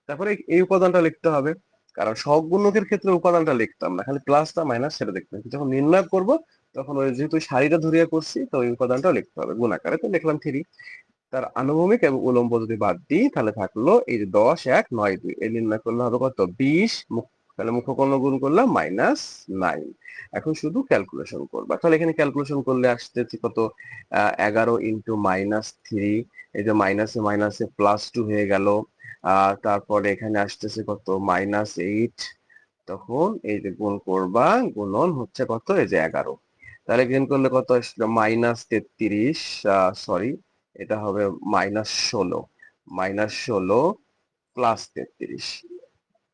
তারপরে এই উপাদানটা লিখতে হবে, কারণ সহগুণকের ক্ষেত্রে উপাদানটা লিখতাম না, খালি প্লাসটা মাইনাস সেটা দেখতাম। যখন নির্ণয় করব তখন ওই যেহেতু সারিটা ধরিয়া করছি, তো ওই উপাদানটা লিখতে হবে গুণ আকারে। তো লিখলাম 3। তার আনুভূমিক এবং উলম্ব যদি বাদ দিই, তাহলে থাকলো এই যে 10 1 9 2, এই নির্ণয় করলে হবে কত? 20। তাহলে মুখকর্ণ গুণ করলাম -9। এখন শুধু ক্যালকুলেশন করবা, তাহলে এখানে ক্যালকুলেশন করলে আসতেছে কত, 11 ইন্টু -3, এই যে মাইনাসে মাইনাসে +2 হয়ে গেল। তারপরে এখানে আসতেছে কত, -8, তখন এই যে গুণ করবা, গুণন হচ্ছে কত, এই যে 11। তাহলে গুণ করলে কত আসলো, -33, সরি, এটা হবে -16, -16 +33।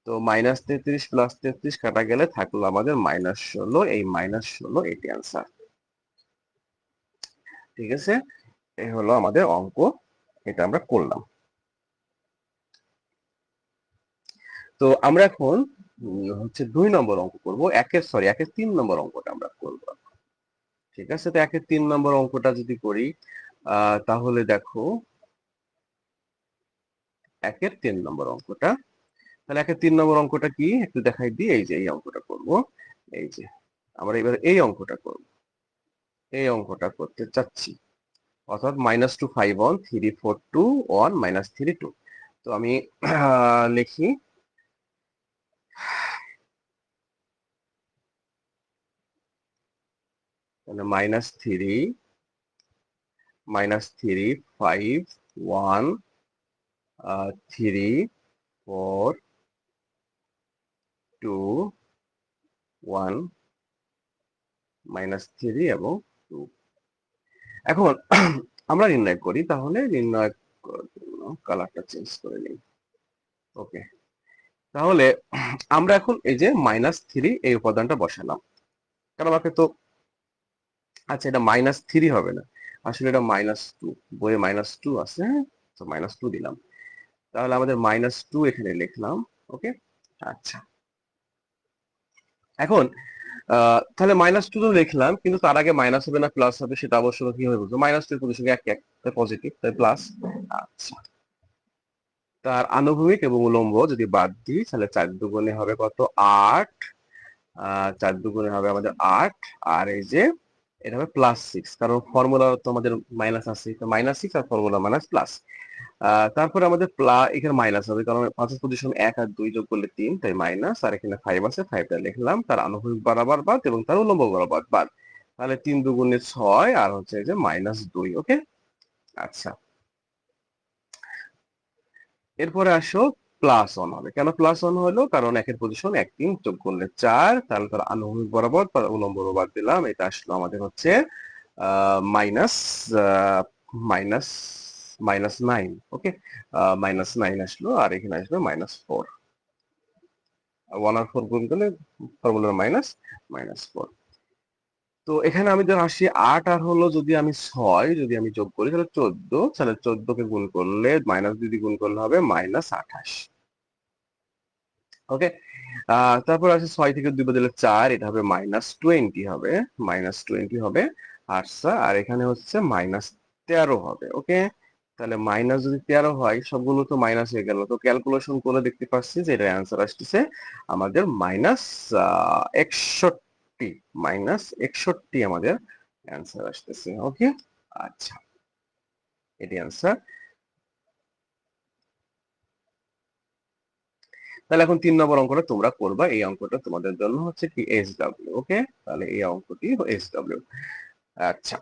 তো -33 +33 কাটা গেলে থাকলো আমাদের -16, এই -16 এটি অ্যান্সার। ঠিক আছে, এই হলো আমাদের অঙ্ক, এটা আমরা করলাম। তো আমরা এখন হচ্ছে 2 নম্বর অঙ্ক করব, একের 3 নম্বর অঙ্কটা আমরা করব। ঠিক আছে, তো একের 3 নম্বর অঙ্কটা যদি করি, তাহলে দেখো একের 3 নম্বর অঙ্কটা, তাহলে একের 3 নম্বর অঙ্কটা কি একটু দেখাই দিই। এই যে এই অঙ্কটা করব, এই যে আমরা এবার এই অঙ্কটা করব, এই অঙ্কটা করতে চাচ্ছি, অর্থাৎ -2 5 1 3 4 2 1 -3 2। তো আমি লিখি তাহলে -3 5 1 3 4 2 1 -3 এবং 2। এখন আমরা নির্ণয় করি, তাহলে নির্ণয় কালারটা চেঞ্জ করে নিই। ওকে, তাহলে আমরা এখন এই যে -3 এই উপাদানটা বসালাম, কারণ আমাকে তো, আচ্ছা এটা -3 হবে না, আসলে এটা -2, বইয়ে -2 আছে, হ্যাঁ, তো -2 দিলাম। তাহলে আমাদের -2 এখানে লিখলাম। ওকে, আচ্ছা, এখন তাহলে -2 তো লিখলাম, কিন্তু তার আগে মাইনাস হবে না প্লাস হবে সেটা অবশ্য কিভাবে বুঝবো, -2 এর পজিশনে এক এক, তাই পজিটিভ, তাই প্লাস। আচ্ছা, তার আনুভূমিক এবং উলম্ব যদি বাদ দিই, তাহলে 4 দুগুণে হবে কত, 8, 4 দুগুণে হবে আমাদের 8, আর এই যে এটা হবে +6, কারণ ফর্মুলা তো আমাদের মাইনাস আছে, তো -6 আর ফর্মুলা প্লাস। তারপরে আমাদের এখানে মাইনাস হবে, কারণ পাঁচের পজিশন 1 আর 2 যোগ করলে 3, তাই মাইনাস, আর এখানে 5 আছে, 5টা লিখলাম, তার আনুভূমিক বরাবর বাদ এবং তার উলম্ব বরাবর বাদ। তাহলে 3 দুগুণে 6, আর হচ্ছে এই যে -2। ওকে, আচ্ছা, এরপরে আসো +1 হবে। কেন +1 হলো, কারণ একের পজিশন 1 3 যোগ করলে 4, তাহলে তার আনুভূমিক বরাবর তার উলম্ব বরাবর বাদ দিলাম, এটা আসলো আমাদের হচ্ছে মাইনাস মাইনাস -9। ওকে, -9 আসলো, আর এখানে আসবে -4, 1 আর 4 গুণ করলে ফর্মুলার -4। তো এখানে আমি যখন আসি 8 আর হলো যদি আমি 6 যদি আমি যোগ করি, তাহলে 14, তাহলে 14 কে গুণ করলে -2 দিয়ে গুণ করলে হবে -28। ওকে, তারপর আছে 6 থেকে 2 বদলে 4, এটা হবে -20 হবে, -20 হবে। আচ্ছা, আর এখানে হচ্ছে -13 হবে। ওকে, তাহলে মাইনাস যদি 13 হয়, সবগুলো তো মাইনাস হয়ে গেল, তো ক্যালকুলেশন করে দেখতে পাচ্ছি যে এটা অ্যান্সার আসতেছে আমাদের -61, -61 আমাদের অ্যান্সার আসতেছে। ওকে, আচ্ছা, এটি অ্যান্সার। তাহলে এখন 3 নম্বর অঙ্কটা তোমরা করবা, এই অঙ্কটা তোমাদের জন্য হচ্ছে কি SW। ওকে, তাহলে এই অঙ্কটি SW। আচ্ছা,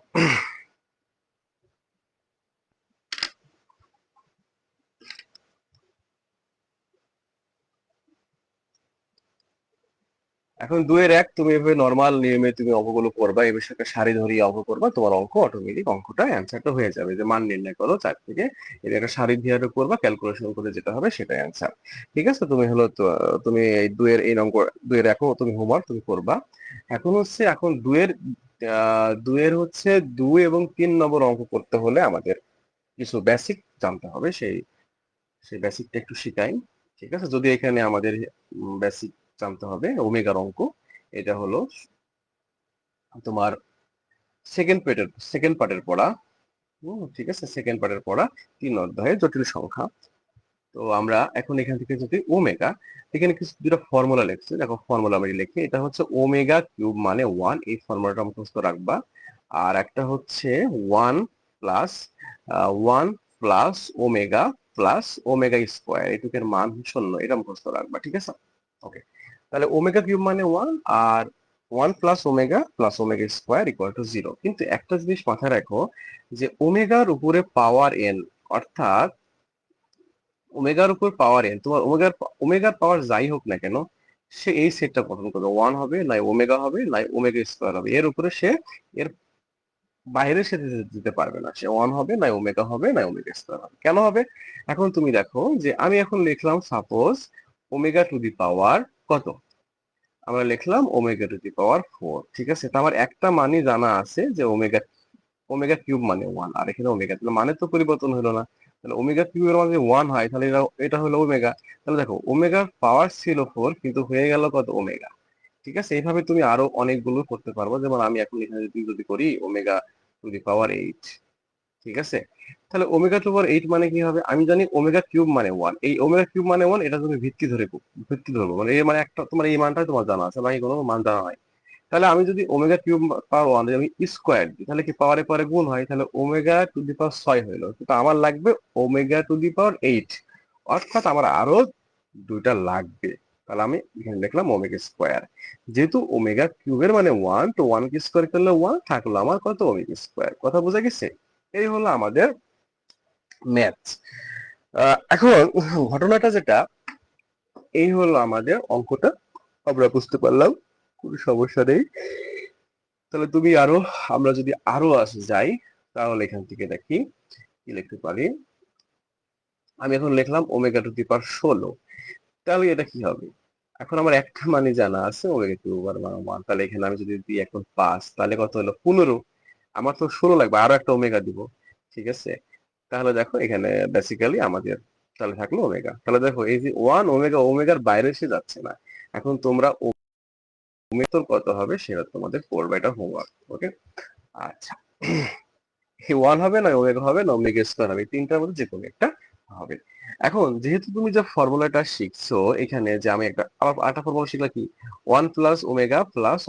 এখন 2-এর 1 তুমি এভাবে নরমাল নিয়মে তুমি অঙ্কগুলো করবা, এই বিষয়টা সারি ধরিয়ে অঙ্ক করবা, তোমার অঙ্ক অটোমেটিক অঙ্কটা অ্যান্সারটা হয়ে যাবে, যে মান নির্ণয় করো 4 থেকে, এটা একটা সারি দিয়ে করবা, ক্যালকুলেশন করে যেটা হবে সেটাই অ্যান্সার। ঠিক আছে, তুমি হলো তো, তুমি এই 2-এর এই অঙ্ক, 2-এর 1ও তুমি হোমওয়ার্ক তুমি করবা। এখন হচ্ছে, এখন 2-এর হচ্ছে 2 এবং 3 নম্বর অঙ্ক করতে হলে আমাদের কিছু বেসিক জানতে হবে, সেই সেই বেসিকটা একটু শিখাই। ঠিক আছে, যদি এখানে আমাদের বেসিক জানতে হবে ওমেগার অঙ্ক, এটা হলো তোমার সেকেন্ড পার্টের পড়া। ঠিক আছে, সেকেন্ড পার্টের পড়া 3 অধ্যায়ে জটিল সংখ্যা। তো আমরা এখন এখান থেকে যদি ওমেগা, এখানে কিছু দুটো ফর্মুলা লিখছি, দেখো ফর্মুলা আমি লিখি, এটা হচ্ছে ওমেগা কিউব মানে 1, এই ফর্মুলাটা মুখস্থ রাখবা। আর একটা হচ্ছে 1 plus 1 plus omega plus omega square, এটুকের মান 0, এটা মুখস্থ রাখবা। ঠিক আছে, ওকে, তাহলে ওমেগা কিউব মানে 1, আর 1 plus omega square equal to 0। কিন্তু একটা জিনিস মাথায় রাখো, যে ওমেগার উপরে পাওয়ার এন, অর্থাৎ ওমেগার উপর পাওয়ার এন, তোমার ওমেগার পাওয়ার যাই হোক না কেন, সে এই সেটটা গঠন করবে। 1 হবে, নাই ওমেগা হবে, নাই ওমেগা স্কোয়ার হবে, এর উপরে সে এর বাইরে সে দিতে পারবে না। সে 1 হবে, নাই ওমেগা হবে, নাই ওমেগা স্কোয়ার হবে। কেন হবে? এখন তুমি দেখো যে আমি এখন লিখলাম সাপোজ ওমেগা টু দি পাওয়ার কত, আমরা লিখলাম ওমেগা টু দি পাওয়ার 4। ঠিক আছে, তো আমার একটা মানই জানা আছে যে ওমেগা ওমেগা কিউব মানে 1, আর এখানে ওমেগা, তাহলে মানে তো পরিবর্তন হলো না। তাহলে ওমেগা কিউবের মানে 1 হয়, তাহলে এটা হলো ওমেগা। তাহলে দেখো ওমেগার পাওয়ার ছিল 4, কিন্তু হয়ে গেল কত, ওমেগা। ঠিক আছে, এইভাবে তুমি আরো অনেকগুলো করতে পারবো। যেমন আমি এখন এখানে যদি করি ওমেগা টু দি পাওয়ার 8। ঠিক আছে, তাহলে ওমেগা টু পাওয়ার 8 মানে কি হবে? আমি জানি ওমেগা কিউব মানে 1। এই ওমেগা কিউব মানে 1, এটা তুমি ভিত্তি ধরবো, মানে এই মানে একটা তোমার এই মানটাই তোমার জানা আছে, বাকি কোনো মান জানা নাই। তাহলে আমি যদি ওমেগা কিউব পাওয়ার 1 আমি স্কোয়ার দিই, তাহলে কি পাওয়ারে পরে গুণ হয়, তাহলে ওমেগা টু দি পাওয়ার 6 হইলো। কিন্তু আমার লাগবে ওমেগা টু দি পাওয়ার 8, অর্থাৎ আমার আরো দুইটা লাগবে। তাহলে আমি এখানে লিখলাম ওমেগা স্কোয়ার। যেহেতু ওমেগা কিউবের মানে 1, তো 1 কে স্কোয়ার করলে 1 থাকলো আমার কত, ওমেগা স্কোয়ার। কথা বোঝা গেছে? এই হলো আমাদের ম্যাথ। এখন ঘটনাটা যেটা, এই হলো আমাদের অঙ্কটা, আমরা বুঝতে পারলাম, কোনো সমস্যা নেই। তাহলে তুমি আরো, আমরা যদি আরো আসে যাই, তাহলে এখান থেকে দেখি কি লিখতে পারি। আমি এখন লিখলাম ওমেগা টু দি পাওয়ার 16। তাহলে এটা কি হবে? এখন আমার একটা মানে জানা আছে ওমেগা টু ওভার 1, তাহলে এখানে আমি যদি দিই এখন 5, তাহলে কত হলো, 15। আমার তো 16 লাগবে, আরো একটা ওমেগা দিব। ঠিক আছে, তাহলে দেখো এখানে বেসিক্যালি আমাদের তাহলে থাকলো ওমেগা। তাহলে দেখো এই যে 1 ওমেগা, ওমেগার বাইরে সে যাচ্ছে না। এখন তোমরা ওমেগা কত হবে সেটা তোমাদের পড়বে, এটা হোমওয়ার্ক। ওকে, আচ্ছা। এই 1 হবে, না ওমেগা হবে, না ওমেগা স্কয়ার হবে, এই তিনটার মধ্যে যে কোনো একটা হবে। এখন যেহেতু তুমি যে ফর্মুলাটা শিখছো এখানে, যে আমি একটা আবার আরেকটা ফর্মুলা শিখলাম কি, 1 plus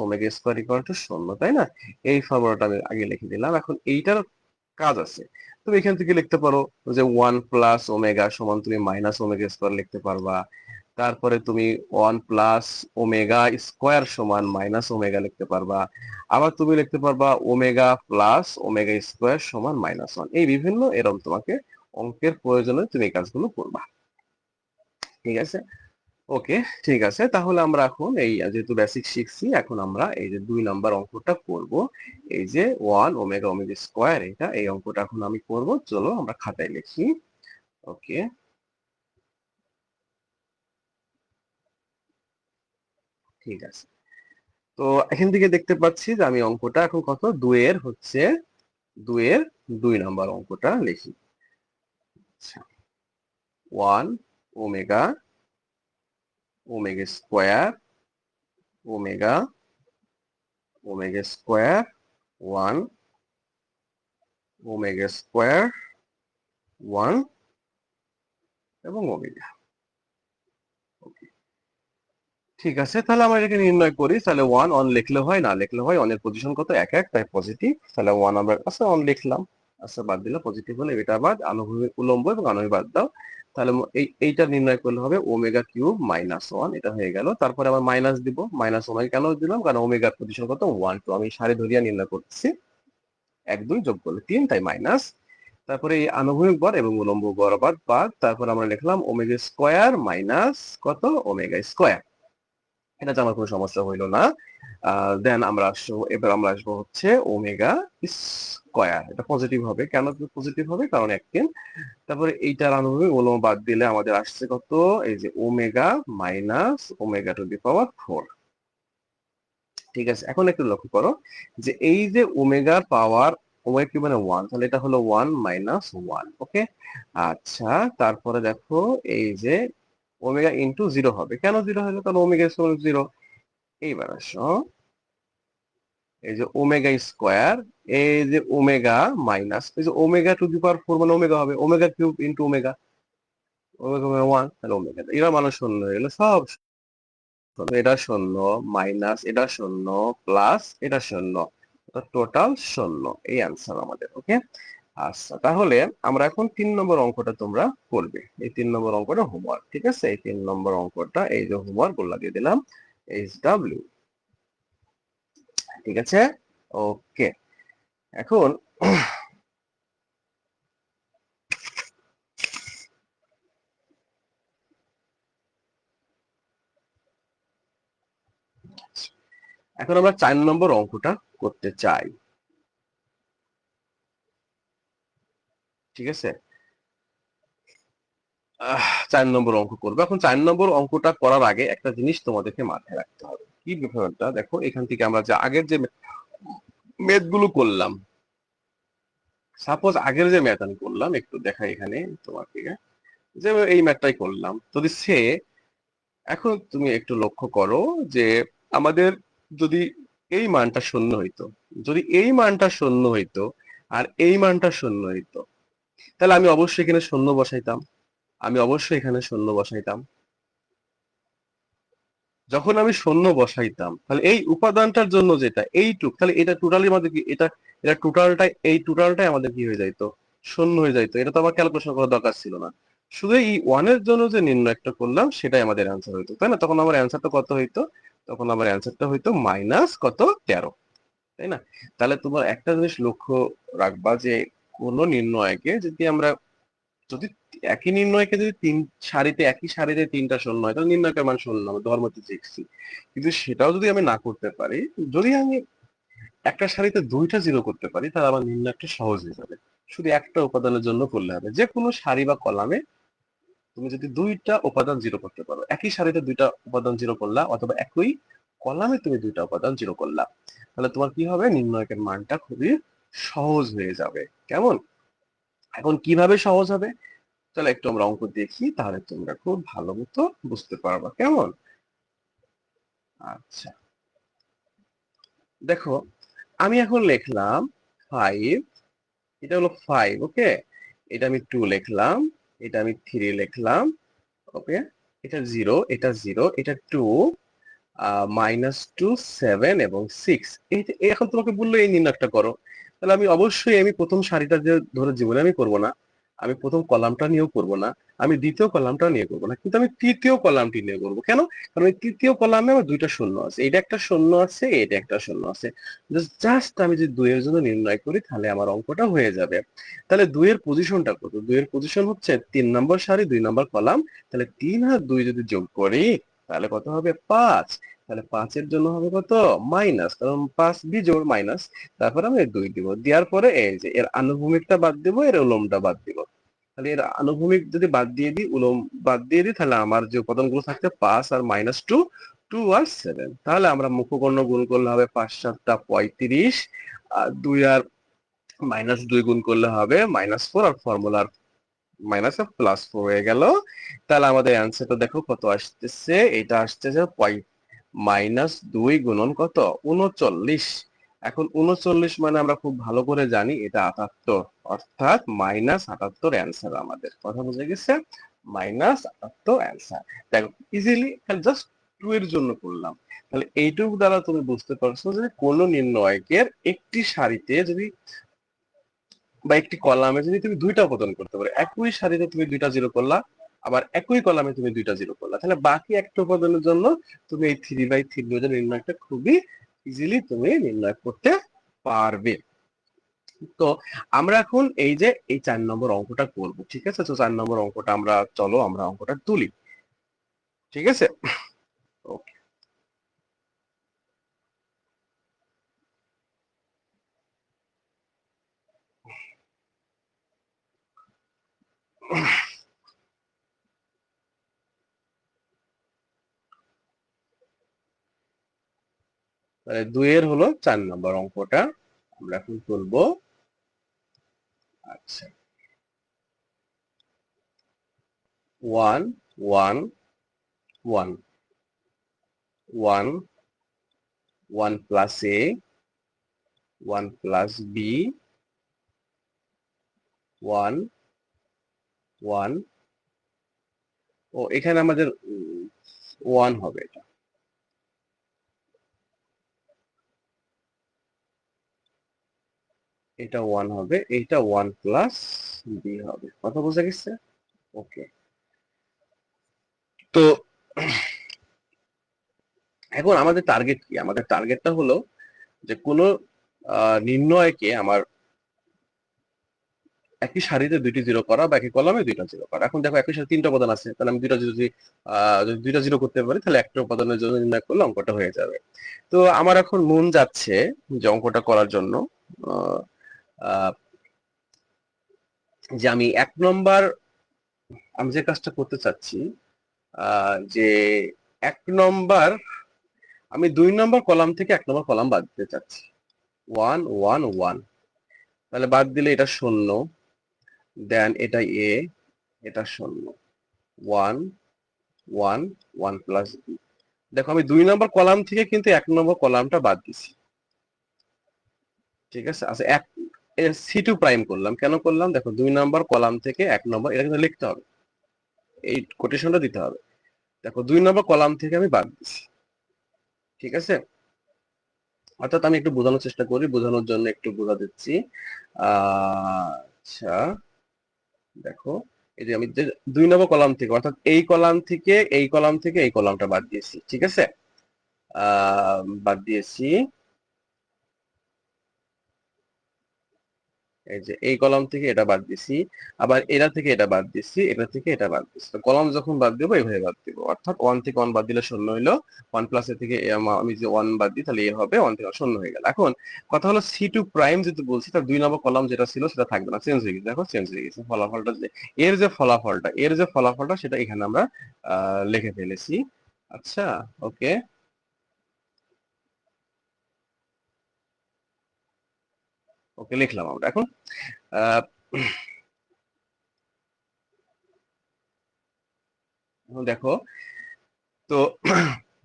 omega square equal to 0, তাই না? এই ফর্মুলাটা আমি আগে লিখে দিলাম। এখন এইটার কাজ আছে, তুমি এখান থেকে লিখতে পারো যে 1 প্লাস ওমেগা সমান তুমি মাইনাস ওমেগা স্কয়ার লিখতে পারবা। তারপরে তুমি 1 প্লাস ওমেগা স্কয়ার সমান মাইনাস ওমেগা লিখতে পারবা। আবার তুমি লিখতে পারবা ওমেগা প্লাস ওমেগা স্কয়ার সমান -1। এই বিভিন্ন এরকম তোমাকে অঙ্কের প্রয়োজনে তুমি এই কাজগুলো করবা। ঠিক আছে, ওকে, ঠিক আছে। তাহলে আমরা এখন এই যেহেতু বেসিক শিখছি, এখন আমরা এই যে 2 নাম্বার অঙ্কটা করব। এই যে 1 ওমেগা ওমেগা স্কয়ার, এটা এই অঙ্কটা এখন আমি করব। চলো আমরা খাতায় লিখি। ওকে, ঠিক আছে। তো এখান থেকে দেখতে পাচ্ছি যে আমি অঙ্কটা এখন কত, 2 এর হচ্ছে 2 এর 2 নাম্বার অঙ্কটা লিখি। আচ্ছা, 1 omega omega square omega omega square 1 omega square 1 এবং ওমেগা। ঠিক আছে, তাহলে আমরা এটাকে নির্ণয় করি। তাহলে 1 অন লিখলে হয়, না লিখলে হয়। অনের পজিশন কত, 1 1, তাই পজিটিভ। তাহলে 1 আমরা আচ্ছা অন লিখলাম, আচ্ছা বাদ দিলে পজিটিভ হলে এটা বাদ, আনুভূমিক উলম্ব এবং আনুভূমিক বাদ দাও। তাহলে এইটা নির্ণয় করলে হবে ওমেগা কিউব -1, এটা হয়ে গেল। তারপরে আবার মাইনাস দিব, মাইনাস ওমেগা কেন দিলাম, কারণ ওমেগার পজিশন কত, 1 2, আমি সারি ধরিয়া নির্ণয় করতেছি। 1 2 যোগ করলে 3, তাই মাইনাস। তারপরে এই আনুভূমিক বর এবং উলম্ব বর বাদ। তারপর আমরা লিখলাম ওমেগা স্কয়ার মাইনাস কত, ওমেগা স্কয়ার। এটা জানার কোনো সমস্যা হইলো না। দেন আমরা আসবো, এবার আমরা আসবো হচ্ছে ওমেগা স্কয়ার। এটা পজিটিভ হবে, কেন পজিটিভ হবে, কারণ 1 3। তারপরে এইটার আনুভূমিক উলম্ব বাদ দিলে আমাদের আসছে কত, এই যে omega minus omega to the power 4। ঠিক আছে, এখন একটু লক্ষ্য করো যে এই যে ওমেগার পাওয়ার, ওমেগা কি মানে 1, তাহলে এটা হলো 1 -1। ওকে, আচ্ছা। তারপরে দেখো এই যে ওমেগা ইনটু 0 হবে, কেন 0 হলো, কারণ ওমেগা সমান 0। এইবার আসো, এই যে ওমেগা স্কয়ার, এই যে ওমেগা মাইনাস, এই যে ওমেগা টু দি পাওয়ার 4 মানে ওমেগা হবে, omega cube into omega, omega মানে 1, তাহলে ওমেগা এরা মানে শূন্য হয়ে গেল সব শূন্য। এটা শূন্য, মাইনাস এটা শূন্য, প্লাস এটা শূন্য, টোটাল শূন্য। এই অ্যান্সার আমাদের। ওকে, আচ্ছা। তাহলে আমরা এখন 3 নম্বর অঙ্কটা তোমরা করবে। এই 3 নম্বর অঙ্কটা হোমওয়ার্ক। ঠিক আছে, এই 3 নম্বর অঙ্কটা এই যে হোমওয়ার্ক গুলা দিয়ে দিলাম। SW। ঠিক আছে, ওকে। এখন এখন আমরা 4 নম্বর অঙ্কটা করতে চাই। ঠিক আছে, 4 নম্বর অঙ্ক করবো। এখন 4 নম্বর অঙ্কটা করার আগে একটা জিনিস তোমাদেরকে মাথায় রাখতে হবে। কি ব্যাপারটা দেখো, এখান থেকে আমরা যে আগের যে ম্যাথ গুলো করলাম, সাপোজ আগের যে ম্যাথ আমি করলাম, একটু দেখাই এখানে তোমাকে, যে এই ম্যাথটাই করলাম, যদি সে, এখন তুমি একটু লক্ষ্য করো যে আমাদের যদি এই মানটা শূন্য হইতো, যদি এই মানটা শূন্য হইতো আর এই মানটা শূন্য হইতো, তাহলে আমি অবশ্যই এখানে শূন্য বসাইতাম, আমি অবশ্যই এখানে শূন্য বসাইতাম। যখন আমি শূন্য বসাইতাম, তাহলে এই উপাদানটার জন্য যেটা এইটুক, তাহলে এটা টোটালি আমাদের কি, এটা এটা টোটালটাই, এই টোটালটাই আমাদের কি হয়ে যাইতো, শূন্য হয়ে যাইতো। এটা তো আমার ক্যালকুলেশন করার দরকার ছিল না, শুধু এই ওয়ানের জন্য যে নির্ণয়টা করলাম সেটাই আমাদের অ্যান্সার হইতো, তাই না? তখন আমার অ্যান্সারটা কত হইতো, তখন আমার অ্যান্সারটা হইতো মাইনাস কত, 13, তাই না? তাহলে তোমার একটা জিনিস লক্ষ্য রাখবা যে কোন নির্ণয়কে যদি আমরা, যদি একই নির্ণয়কে যদি তিন সারিতে, একই সারিতে তিনটা শূন্য হয়, তাহলে নির্ণয়কের মান শূন্য হবে, ধর্মটি দেখছি। কিন্তু সেটাও যদি আমি না করতে পারি, যদি আমি একটা সারিতে দুইটা জিরো করতে পারি, তাহলে আমার নির্ণয়টা সহজ হয়ে যাবে। শুধু একটা উপাদানের জন্য করলে হবে, যে কোনো সারি বা কলামে তুমি যদি দুইটা উপাদান জিরো করতে পারো, একই সারিতে দুইটা উপাদান জিরো করলা, অথবা একই কলামে তুমি দুইটা উপাদান জিরো করলা, তাহলে তোমার কি হবে, নির্ণয়কের মানটা খুবই সহজ হয়ে যাবে। কেমন? এখন কিভাবে সহজ হবে, তাহলে একটু আমরা অঙ্ক দেখি, তাহলে তোমরা খুব ভালো মতো বুঝতে পারবা। কেমন? আচ্ছা, দেখো, আমি এখন লিখলাম 5, এটা হলো 5, ওকে। এটা আমি 2 লিখলাম, এটা আমি 3 লিখলাম, ওকে। এটা 0, এটা 0, এটা 2, -2, 7 এবং 6। এখন তোমাকে বললো এই নির্ণয়টা করো, তাহলে আমি অবশ্যই, আমি প্রথম সারিটা যে ধরো জীবনে আমি করব না, আমি প্রথম কলামটা নিয়েও করব না, আমি দ্বিতীয় কলামটা নিয়ে করব না, কিন্তু আমি তৃতীয় কলামটি নিয়ে করব। কেন? কারণ এই তৃতীয় কলামে আমার দুইটা শূন্য আছে, এটা একটা শূন্য আছে, এটা একটা শূন্য আছে। জাস্ট আমি যদি 2 এর জন্য নির্ণয় করি, তাহলে আমার অঙ্কটা হয়ে যাবে। তাহলে 2 এর পজিশনটা কত? 2 এর পজিশন হচ্ছে 3 নম্বর সারি, 2 নম্বর কলাম। তাহলে 3 আর 2 যদি যোগ করি, তাহলে কত হবে? 5। তাহলে 5 এর জন্য হবে কত? মাইনাস, কারণ 5 বিজোড় মাইনাস। তারপর আমি 2 দিব, দেওয়ার পরে এই যে এর আনুভূমিকটা বাদ দিব, এর উলমটা বাদ দিব। তাহলে এর আনুভূমিক যদি বাদ দিয়ে দিই, উলম বাদ দিয়ে দিই, তাহলে আমার যে উপাদানগুলো থাকছে 5 আর -2, 2 আর 7। তাহলে আমরা মুখকর্ণ গুণ করলে হবে 5 7 35, আর 2 আর -2 গুণ করলে হবে -4, আর ফর্মুলার মাইনাস প্লাস 4 হয়ে গেল। তাহলে আমাদের অ্যান্সারটা দেখো কত আসতেছে, এটা আসতেছে -2 গুণন কত, 39। এখন 39 মানে আমরা খুব ভালো করে জানি এটা 78, অর্থাৎ -78 অ্যান্সার। আমাদের কথা বুঝে গেছে, -78 অ্যান্সার। দেখো, ইজিলি জাস্ট 2 এর জন্য করলাম। তাহলে এইটুকু দ্বারা তুমি বুঝতে পারছো যে কোন নির্ণয়কের একটি সারিতে যদি বা একটি কলামে যদি তুমি দুইটা উপাদান করতে পারো, একই সারিতে তুমি দুইটা জিরো করলা, আবার একই কলামে তুমি দুইটা জিরো করলা, তাহলে বাকি একটা উপাদানের জন্য তুমি এই 3/3 নির্ণয়টা খুবই ইজিলি তুমি নির্ণয় করতে পারবে। তো আমরা এখন এই যে এই 4 নম্বর অঙ্কটা করব, ঠিক আছে? তো 4 নম্বর অঙ্কটা আমরা, চলো আমরা অঙ্কটা তুলি। ঠিক আছে, ওকে। তাহলে 2 এর হলো 4 নম্বর অঙ্কটা আমরা এখন তুলবো। আচ্ছা, 1 1 1 1 1 প্লাস a, 1 প্লাস b, 1 1, ও এখানে আমাদের 1 হবে, এটা এটা 1 হবে, এটা 1 প্লাস বি হবে। কথা বোঝা গেছে? ওকে। তো এখন আমাদের টার্গেট কি? আমাদের টার্গেটটা হলো যে কোনো নির্ণয়কে আমার একই সারিতে দুইটি জিরো করা বা একই কলামে দুইটা জিরো করা। এখন দেখো একই সাথে তিনটা উপাদান আছে, তাহলে আমি দুইটা যদি দুইটা জিরো করতে পারি, তাহলে একটা উপাদানের জন্য নির্ণয় করলে অঙ্কটা হয়ে যাবে। তো আমার এখন মন যাচ্ছে যে অঙ্কটা করার জন্য আহ, আহ, যে আমি আমি যে কাজটা করতে চাচ্ছি, যে 1 নম্বর, আমি 2 নম্বর কলাম থেকে 1 নম্বর কলাম বাদ দিতে চাচ্ছি। 1 1 1, তাহলে বাদ দিলে এটা 0, দেন এটা এ, এটা 0, 1 1 1 প্লাস বি। দেখো আমি 2 নম্বর কলাম থেকে কিন্তু 1 নম্বর কলামটা বাদ দিছি, ঠিক আছে। আচ্ছা, C2 প্রাইম করলাম, কেন করলাম? দেখো 2 নম্বর কলাম থেকে 1 নম্বর, এটা কিন্তু লিখতে হবে, এই কোটেশনটা দিতে হবে। দেখো 2 নম্বর কলাম থেকে আমি বাদ দিছি, ঠিক আছে। অর্থাৎ আমি একটু বোঝানোর চেষ্টা করি, বোঝানোর জন্য একটু বোঝা দিচ্ছি। আচ্ছা, দেখো এই যে আমি 2 নম্বর কলাম থেকে, অর্থাৎ এই কলাম থেকে এই কলাম থেকে এই কলামটা বাদ দিয়েছি, ঠিক আছে। বাদ দিয়েছি, এই যে এই কলাম থেকে এটা বাদ দিছি, আবার এটা থেকে এটা বাদ দিছি, এটা থেকে এটা বাদ দিছি। তো কলাম যখন বাদ দেবো এইভাবে বাদ দেবো, অর্থাৎ 1 থেকে 1 বাদ দিলে 0 হইলো, 1 প্লাস এ থেকে আমি যে 1 বাদ দিই, তাহলে এ হবে 1 থেকে 0 হয়ে গেল। এখন কথা হলো C2 প্রাইম যেহেতু বলছি, তার 2 নম্বর কলাম যেটা ছিল সেটা থাকবে না, চেঞ্জ হয়ে গেছে। দেখো চেঞ্জ হয়ে গেছে, ফলাফলটা যে এর যে ফলাফলটা সেটা এখানে আমরা লিখে ফেলেছি। আচ্ছা, ওকে, ওকে লিখলাম আমরা। এখন আহ দেখো, তো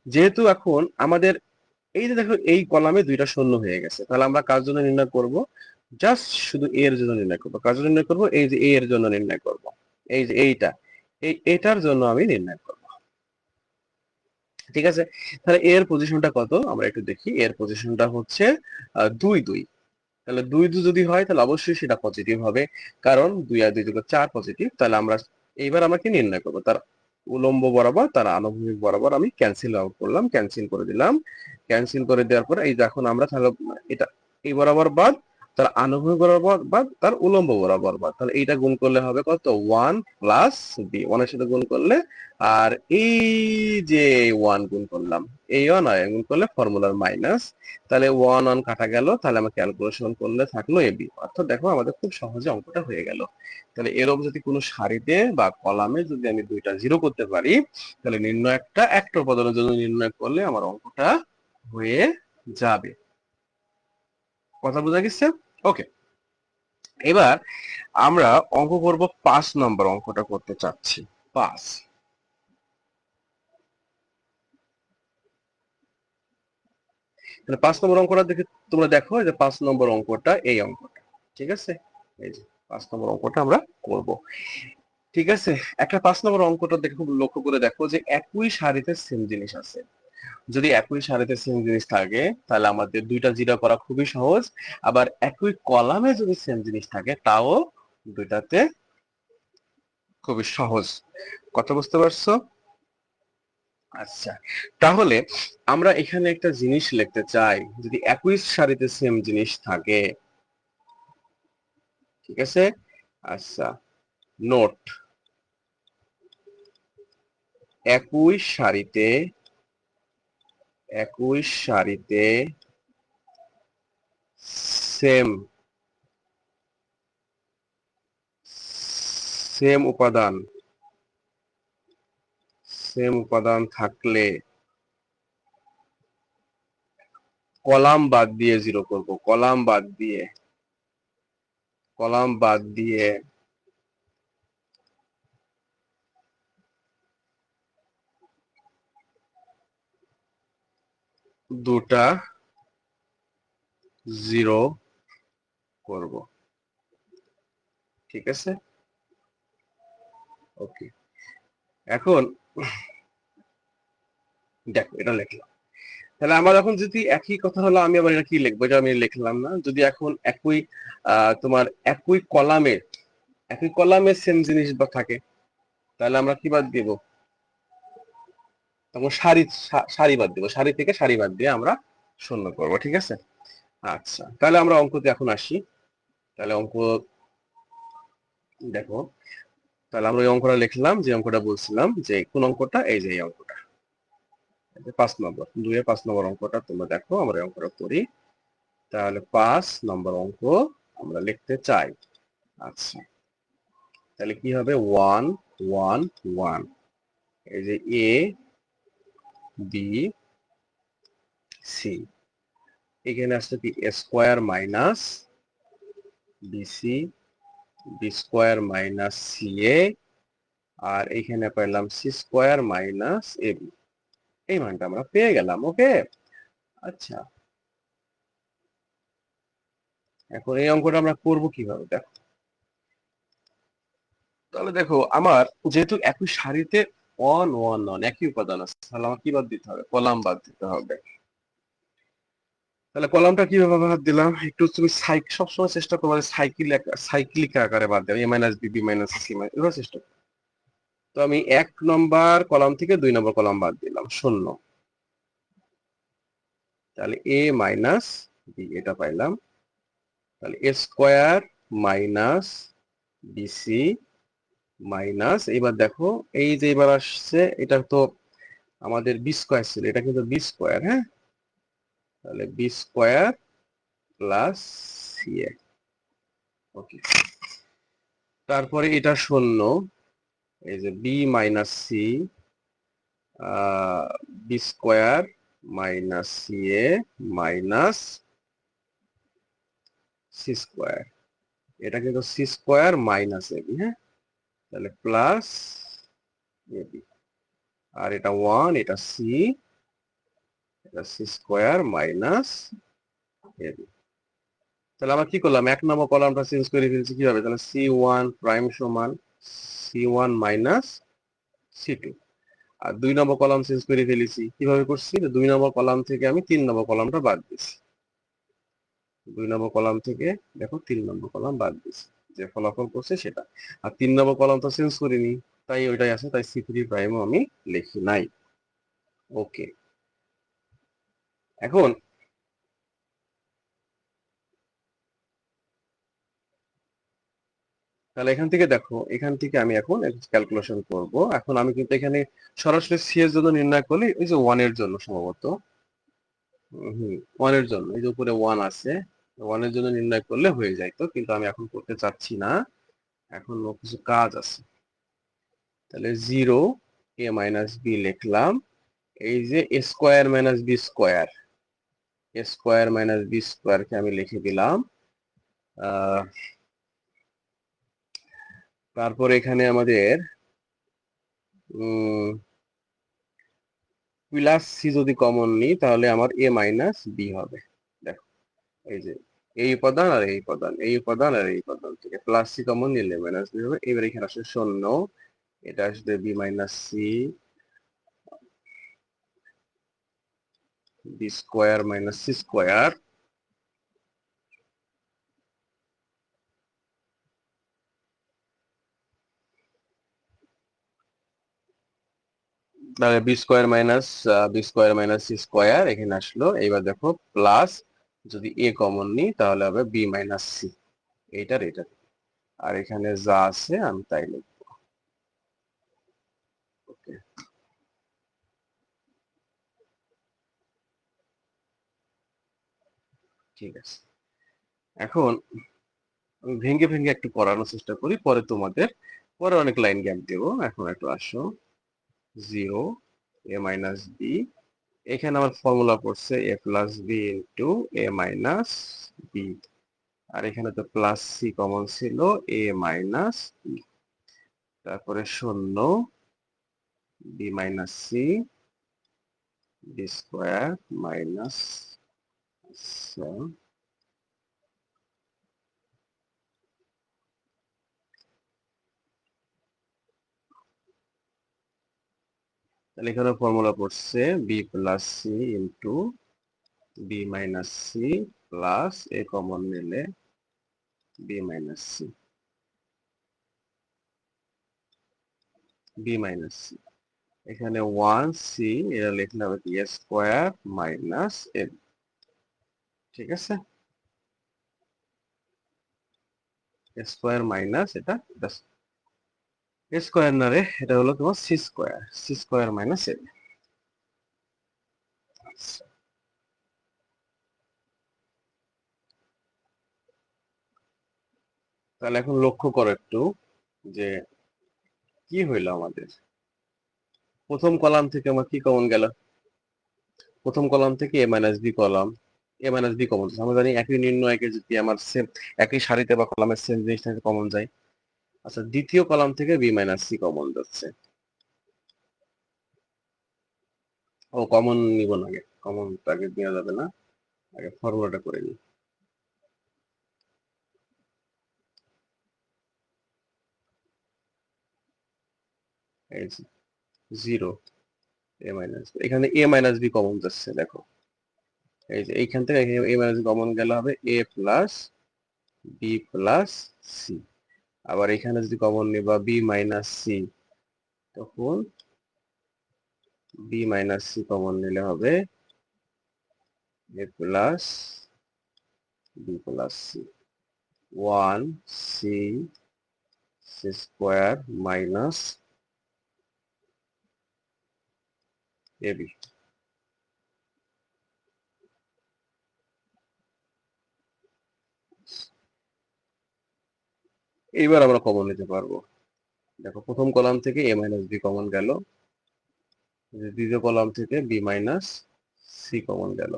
যেহেতু এখন আমাদের এই যে দেখো এই কলামে 2টা 0 হয়ে গেছে, তাহলে আমরা কার জন্য নির্ণয় করব? জাস্ট শুধু এ এর জন্য নির্ণয় করব। কার জন্য নির্ণয় করব? এই যে এ এর জন্য নির্ণয় করব। এই যে এটার জন্য আমি নির্ণয় করব, ঠিক আছে। তাহলে এর পজিশনটা কত আমরা একটু দেখি। এর পজিশনটা হচ্ছে 2 2। তাহলে 2 2 যদি হয় তাহলে অবশ্যই সেটা পজিটিভ হবে, কারণ 2 আর 2 যোগ 4 পজিটিভ। তাহলে এইবার আমাকে নির্ণয় করবো তার উলম্ব বরাবর, তার আনুভূমিক বরাবর আমি ক্যান্সেল আউট করলাম, ক্যান্সেল করে দিলাম। ক্যান্সেল করে দেওয়ার পরে এই দেখুন আমরা তাহলে এটা এই বরাবর বাদ, তার আনুভূমিক বরাবর বাদ, তার উলম্ব বরাবর বাদ, তাহলে এইটা গুণ করলে হবে কত? 1 প্লাস বি, 1 এর সাথে গুণ করলে, আর এই যে 1 গুণ করলাম, এই 1 আর গুণ করলে ফর্মুলার মাইনাস, তাহলে 1 1 কাটা গেল, তাহলে আমরা ক্যালকুলেশন করলে থাকলো এবি। অর্থাৎ দেখো আমাদের খুব সহজে অঙ্কটা হয়ে গেল। তাহলে এরকম যদি কোনো সারিতে বা কলামে যদি আমি 2টা জিরো করতে পারি, তাহলে একটা উপাদানের জন্য নির্ণয় করলে আমার অঙ্কটা হয়ে যাবে। কথা বোঝা গেছে? ওকে, এবার আমরা অঙ্ক করব 5 নম্বর অঙ্কটা করতে চাচ্ছি। 5, তাহলে 5 নম্বর অঙ্কটা দেখে তোমরা দেখো যে 5 নম্বর অঙ্কটা এই অঙ্কটা, ঠিক আছে। এই যে 5 নম্বর অঙ্কটা আমরা করব, ঠিক আছে। একটা 5 নম্বর অঙ্কটা দেখে খুব লক্ষ্য করে দেখো যে একই সারিতে সেম জিনিস আছে। যদি একই সারিতে সেম জিনিস থাকে তাহলে আমাদের 2টা জিরো করা খুবই সহজ। আবার একই কলামে যদি সেম জিনিস থাকে তাও 2টাতে খুবই সহজ। কথা বুঝতে পারছো? আচ্ছা, তাহলে আমরা এখানে একটা জিনিস লিখতে চাই, যদি একই সারিতে সেম জিনিস থাকে, ঠিক আছে। আচ্ছা, নোট, একই সারিতে একই সারিতে সেম সেম উপাদান থাকলে কলাম বাদ দিয়ে জিরো করব, কলাম বাদ দিয়ে 2টা জিরো করব, ঠিক আছে। ওকে, এখন দেখো এটা লিখলাম, তাহলে আমার এখন যদি একই কথা হলো, আমি আবার এটা কি লিখবো? এটা আমি লিখলাম না। যদি এখন তোমার একই কলামে সেম জিনিস বা থাকে, তাহলে আমরা কি বাদ দিব? তখন সারি বাদ দিব, সারি থেকে সারি বাদ দিয়ে আমরা শূন্য করব, ঠিক আছে। আচ্ছা, তাহলে আমরা অঙ্কতে এখন আসি। তাহলে অঙ্ক দেখো, তাহলে আমরা ওই অঙ্কটা লিখলাম, যে অঙ্কটা বলছিলাম, যে কোন অঙ্কটা, এই যে এই অঙ্কটা, 5 নম্বর, 2-5 নম্বর অঙ্কটা তোমরা দেখো, আমরা এই অঙ্কটা করি। তাহলে 5 নম্বর অঙ্ক আমরা লিখতে চাই। আচ্ছা, তাহলে কি হবে, 1 1 1, এই যে এ বি সি, এখানে আসছে কি A square minus BC, B square minus C A, আর এখানে পেলাম C square minus A B. এই মানটা আমরা পেয়ে গেলাম। ওকে, আচ্ছা, এখন এই অঙ্কটা আমরা করব কিভাবে, দেখো। তাহলে দেখো, আমার যেহেতু একই সারিতে ওয়ান ওয়ান ওয়ান একই উপাদান আছে, তাহলে আমার কি বাদ দিতে হবে, কলাম বাদ দিতে হবে। তাহলে কলামটা কিভাবে বাদ দিলাম, একটু তুমি সবসময় চেষ্টা করবে সাইক্লিক আকারে বাদ দেবে, A minus B, B minus C minus, এভাবে চেষ্টা করো। তো আমি 1 নম্বর কলাম থেকে 2 নম্বর কলাম বাদ দিলাম, 0। তাহলে এ মাইনাস বি, এটা পাইলাম। তাহলে এ স্কোয়ার মাইনাস বিসি মাইনাস, এবার দেখো, এই যে এবার আসছে, এটা তো আমাদের বি স্কোয়ার ছিল, এটা কিন্তু বি স্কোয়ার, হ্যাঁ। তাহলে B square plus C A, okay. তারপরে এটা 0, এই যে B minus C, B square minus C A minus C square, এটা কিন্তু C square minus A B, হ্যাঁ। তাহলে প্লাস এ বি, আর এটা 1, এটা সি, এটা C square minus A B. তাহলে আমরা কি করলাম, 1 নম্বর কলামটা চেঞ্জ করে ফেলছি কিভাবে, তাহলে C1 প্রাইম সমান C1 মাইনাস C2, আর 2 নম্বর কলাম চেঞ্জ করে ফেলেছি, কিভাবে করছি, 2 নম্বর কলাম থেকে আমি 3 নম্বর কলামটা বাদ দিছি, 2 নম্বর কলাম থেকে দেখো 3 নম্বর কলাম বাদ দিছি, যে ফলাফল করছে সেটা। আর 3 নম্বর কলাম তো চেঞ্জ করিনি, তাই ওইটাই আছে, তাই C3 প্রাইমও আমি লিখি নাই। ওকে, এখন তাহলে এখান থেকে দেখো, এখান থেকে আমি এখন ক্যালকুলেশন করব। এখন আমি কিন্তু এখানে সরাসরি সি এর জন্য নির্ণয় করলে, ওই যে 1 এর জন্য সম্ভবত, হুম, 1 এর জন্য, এই যে উপরে 1 আছে, 1 এর জন্য নির্ণয় করলে হয়ে যায়, তো কিন্তু আমি এখন করতে চাচ্ছি না, এখন কিছু কাজ আছে। তাহলে 0 এ মাইনাস বি লিখলাম, এই যে এ স্কোয়ার মাইনাস বি স্কোয়ার, এ স্কোয়ার মাইনাস বি স্কোয়ারকে আমি লিখে দিলাম। তারপর এখানে আমাদের প্লাস সি যদি কমন নিই, তাহলে আমার এ মাইনাস বি হবে। দেখো, এই যে এই উপাদান আর এই উপাদান, এই উপাদান আর এই উপাদান থেকে প্লাস সি কমন নিলে মাইনাস বি হবে। এবার এখানে আসলে 0, এটা আসবে B minus C, B square minus C square, তাহলে B square minus C square এখানে আসলো। এবার দেখো, প্লাস যদি এ কমন নিই তাহলে হবে বি মাইনাস সি, এইটার এটা, আর এখানে যা আছে আমি তাই লিখবো। ওকে, ঠিক আছে। এখন আমি ভেঙে ভেঙে একটু করানোর চেষ্টা করি, পরে তোমাদের পরে অনেক লাইন গ্যাপ দেবো। এখন একটু আসো, 0 এ মাইনাস বি, এখানে আমার ফর্মুলা পড়ছে এ প্লাস বি ইন্টু এ মাইনাস বি, আর এখানে তো প্লাস সি কমন ছিল, এ মাইনাস বি, তারপরে 0 B minus C, B square minus, তাহলে এখানে ফর্মুলা পড়ছে B plus C into B minus C plus A common নিলে B minus C, B minus C. এখানে 1c এটা লিখলে হবে কি স্কোয়ার মাইনাস এ, ঠিক আছে, স্কোয়ার মাইনাস এটা স্কোয়ার না রে, এটা হলো তোমার সি স্কোয়ার মাইনাস এ। তাহলে এখন লক্ষ্য করো একটু যে কি হইলো আমাদের। প্রথম কলাম থেকে আমার কি কমন গেল? প্রথম কলাম থেকে A minus B column, A minus B common. আমরা জানি একই নির্ণয়কে যদি আমার সেম একই সারিতে বা কলামের সেম জিনিসটা কমন যায়। আচ্ছা, দ্বিতীয় কলাম থেকে বি মাইনাস সি কমন যাচ্ছে। ও কমন নিব না, আগে কমন আগে নেওয়া যাবে না, আগে ফর্মুলাটা করে নিই। এই জিরো এ মাইনাস, এখানে এ মাইনাস বি কমন যাচ্ছে দেখো। এই যে এইখান থেকে এ মাইনাস বি কমন গেলে হবে A plus B plus C. আবার এখানে যদি কমন নিবা বি মাইনাস সি, তখন বি মাইনাস সি কমন নিলে হবে A plus B plus C. One C C square minus A B. এইবার আমরা কমন নিতে পারবো। দেখো প্রথম কলাম থেকে এ মাইনাস বি কমন গেল, দ্বিতীয় কলাম থেকে বি মাইনাস সি কমন গেল,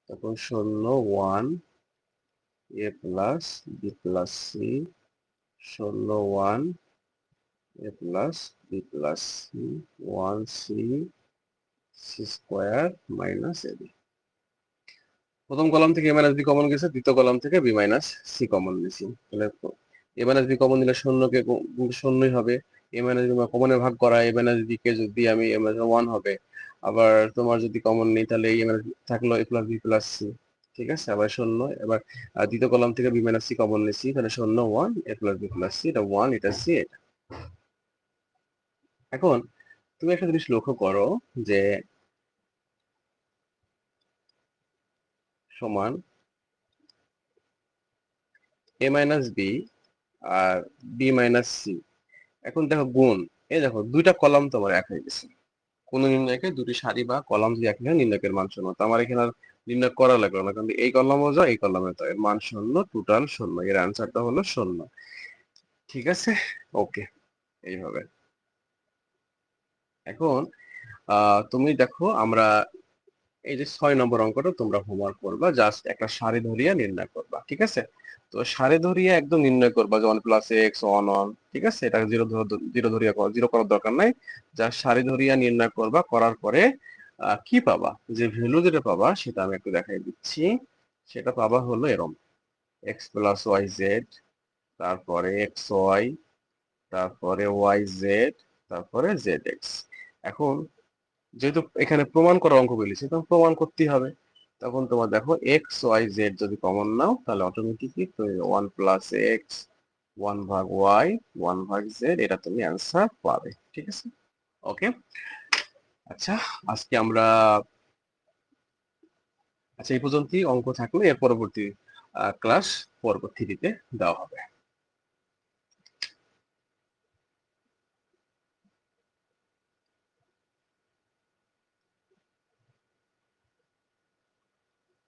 তখন শূন্য one A plus B plus C, শূন্য one A plus B plus C, one C C square minus A B. প্রথম কলাম থেকে এ মাইনাস বি কমন গেছে, দ্বিতীয় কলাম থেকে বি মাইনাস সি কমন নিয়েছি। তাহলে এ মাইনাস বি কমন নিলে শূন্যকে শূন্যই হবে। এ মাইনাস বি কমনে ভাগ করা, এ মাইনাস বি কে যদি আমি এ মাইনাস ওয়ান হবে। আবার তোমার যদি কমন নেই তাহলে এ মাইনাস থাকলো এ প্লাস বি প্লাস সি, ঠিক আছে। আবার শূন্য, এবার দ্বিতীয় কলাম থেকে বি মাইনাস সি কমন নিয়েছি, তাহলে শূন্য one A plus B plus C, এটা ওয়ান এটা সি এটা। এখন তুমি একটা জিনিস লক্ষ্য করো যে সমান এ মাইনাস বি আর বি মাইনাস সি। এখন দেখো গুণ, এই দেখো দুইটা কলাম তোমার এক হয়ে গেছে। কোন নির্ণয়কে দুটি সারি বা কলাম যদি এক হয়, নির্ণয়কের মান শূন্য। তো আমার এখানে আর নির্ণয় করা লাগলো না, কারণ এই কলামও যা এই কলামে তো এর মান শূন্য, টোটাল শূন্য, এর অ্যান্সারটা হলো শূন্য। ঠিক আছে, ওকে, এইভাবে। এখন তুমি দেখো আমরা এই যে 6 নম্বর অঙ্কটা তোমরা হোমওয়ার্ক করবা, জাস্ট একটা সারি ধরিয়া নির্ণয় করবা, ঠিক আছে। তো সারি ধরিয়া একদম নির্ণয় করবা যে one plus x one one, ঠিক আছে। এটা জিরো ধরিয়া জিরো করার দরকার নাই, যা সারি ধরিয়া নির্ণয় করবা। করার পরে কি পাবা, যে ভ্যালু যেটা পাবা সেটা আমি একটু দেখাই দিচ্ছি। সেটা পাবা হলো এরম, এক্স প্লাস ওয়াই জেড, তারপরে এক্স ওয়াই, তারপরে ওয়াই জেড, তারপরে জেড এক্স। এখন যেহেতু এখানে প্রমাণ করার অঙ্ক বলেছে, তখন প্রমাণ করতেই হবে। তখন তোমার দেখো এক্স ওয়াই জেড যদি কমন নাও, তাহলে অটোমেটিকলি তুমি ওয়ান প্লাস এক্স, ওয়ান ভাগ ওয়াই, ওয়ান ভাগ জেড, এটা তুমি অ্যান্সার পাবে, ঠিক আছে। ওকে, আচ্ছা, আজকে আমরা আচ্ছা এই পর্যন্তই অঙ্ক থাকলে এর পরবর্তী ক্লাস পরবর্তীতে দেওয়া হবে।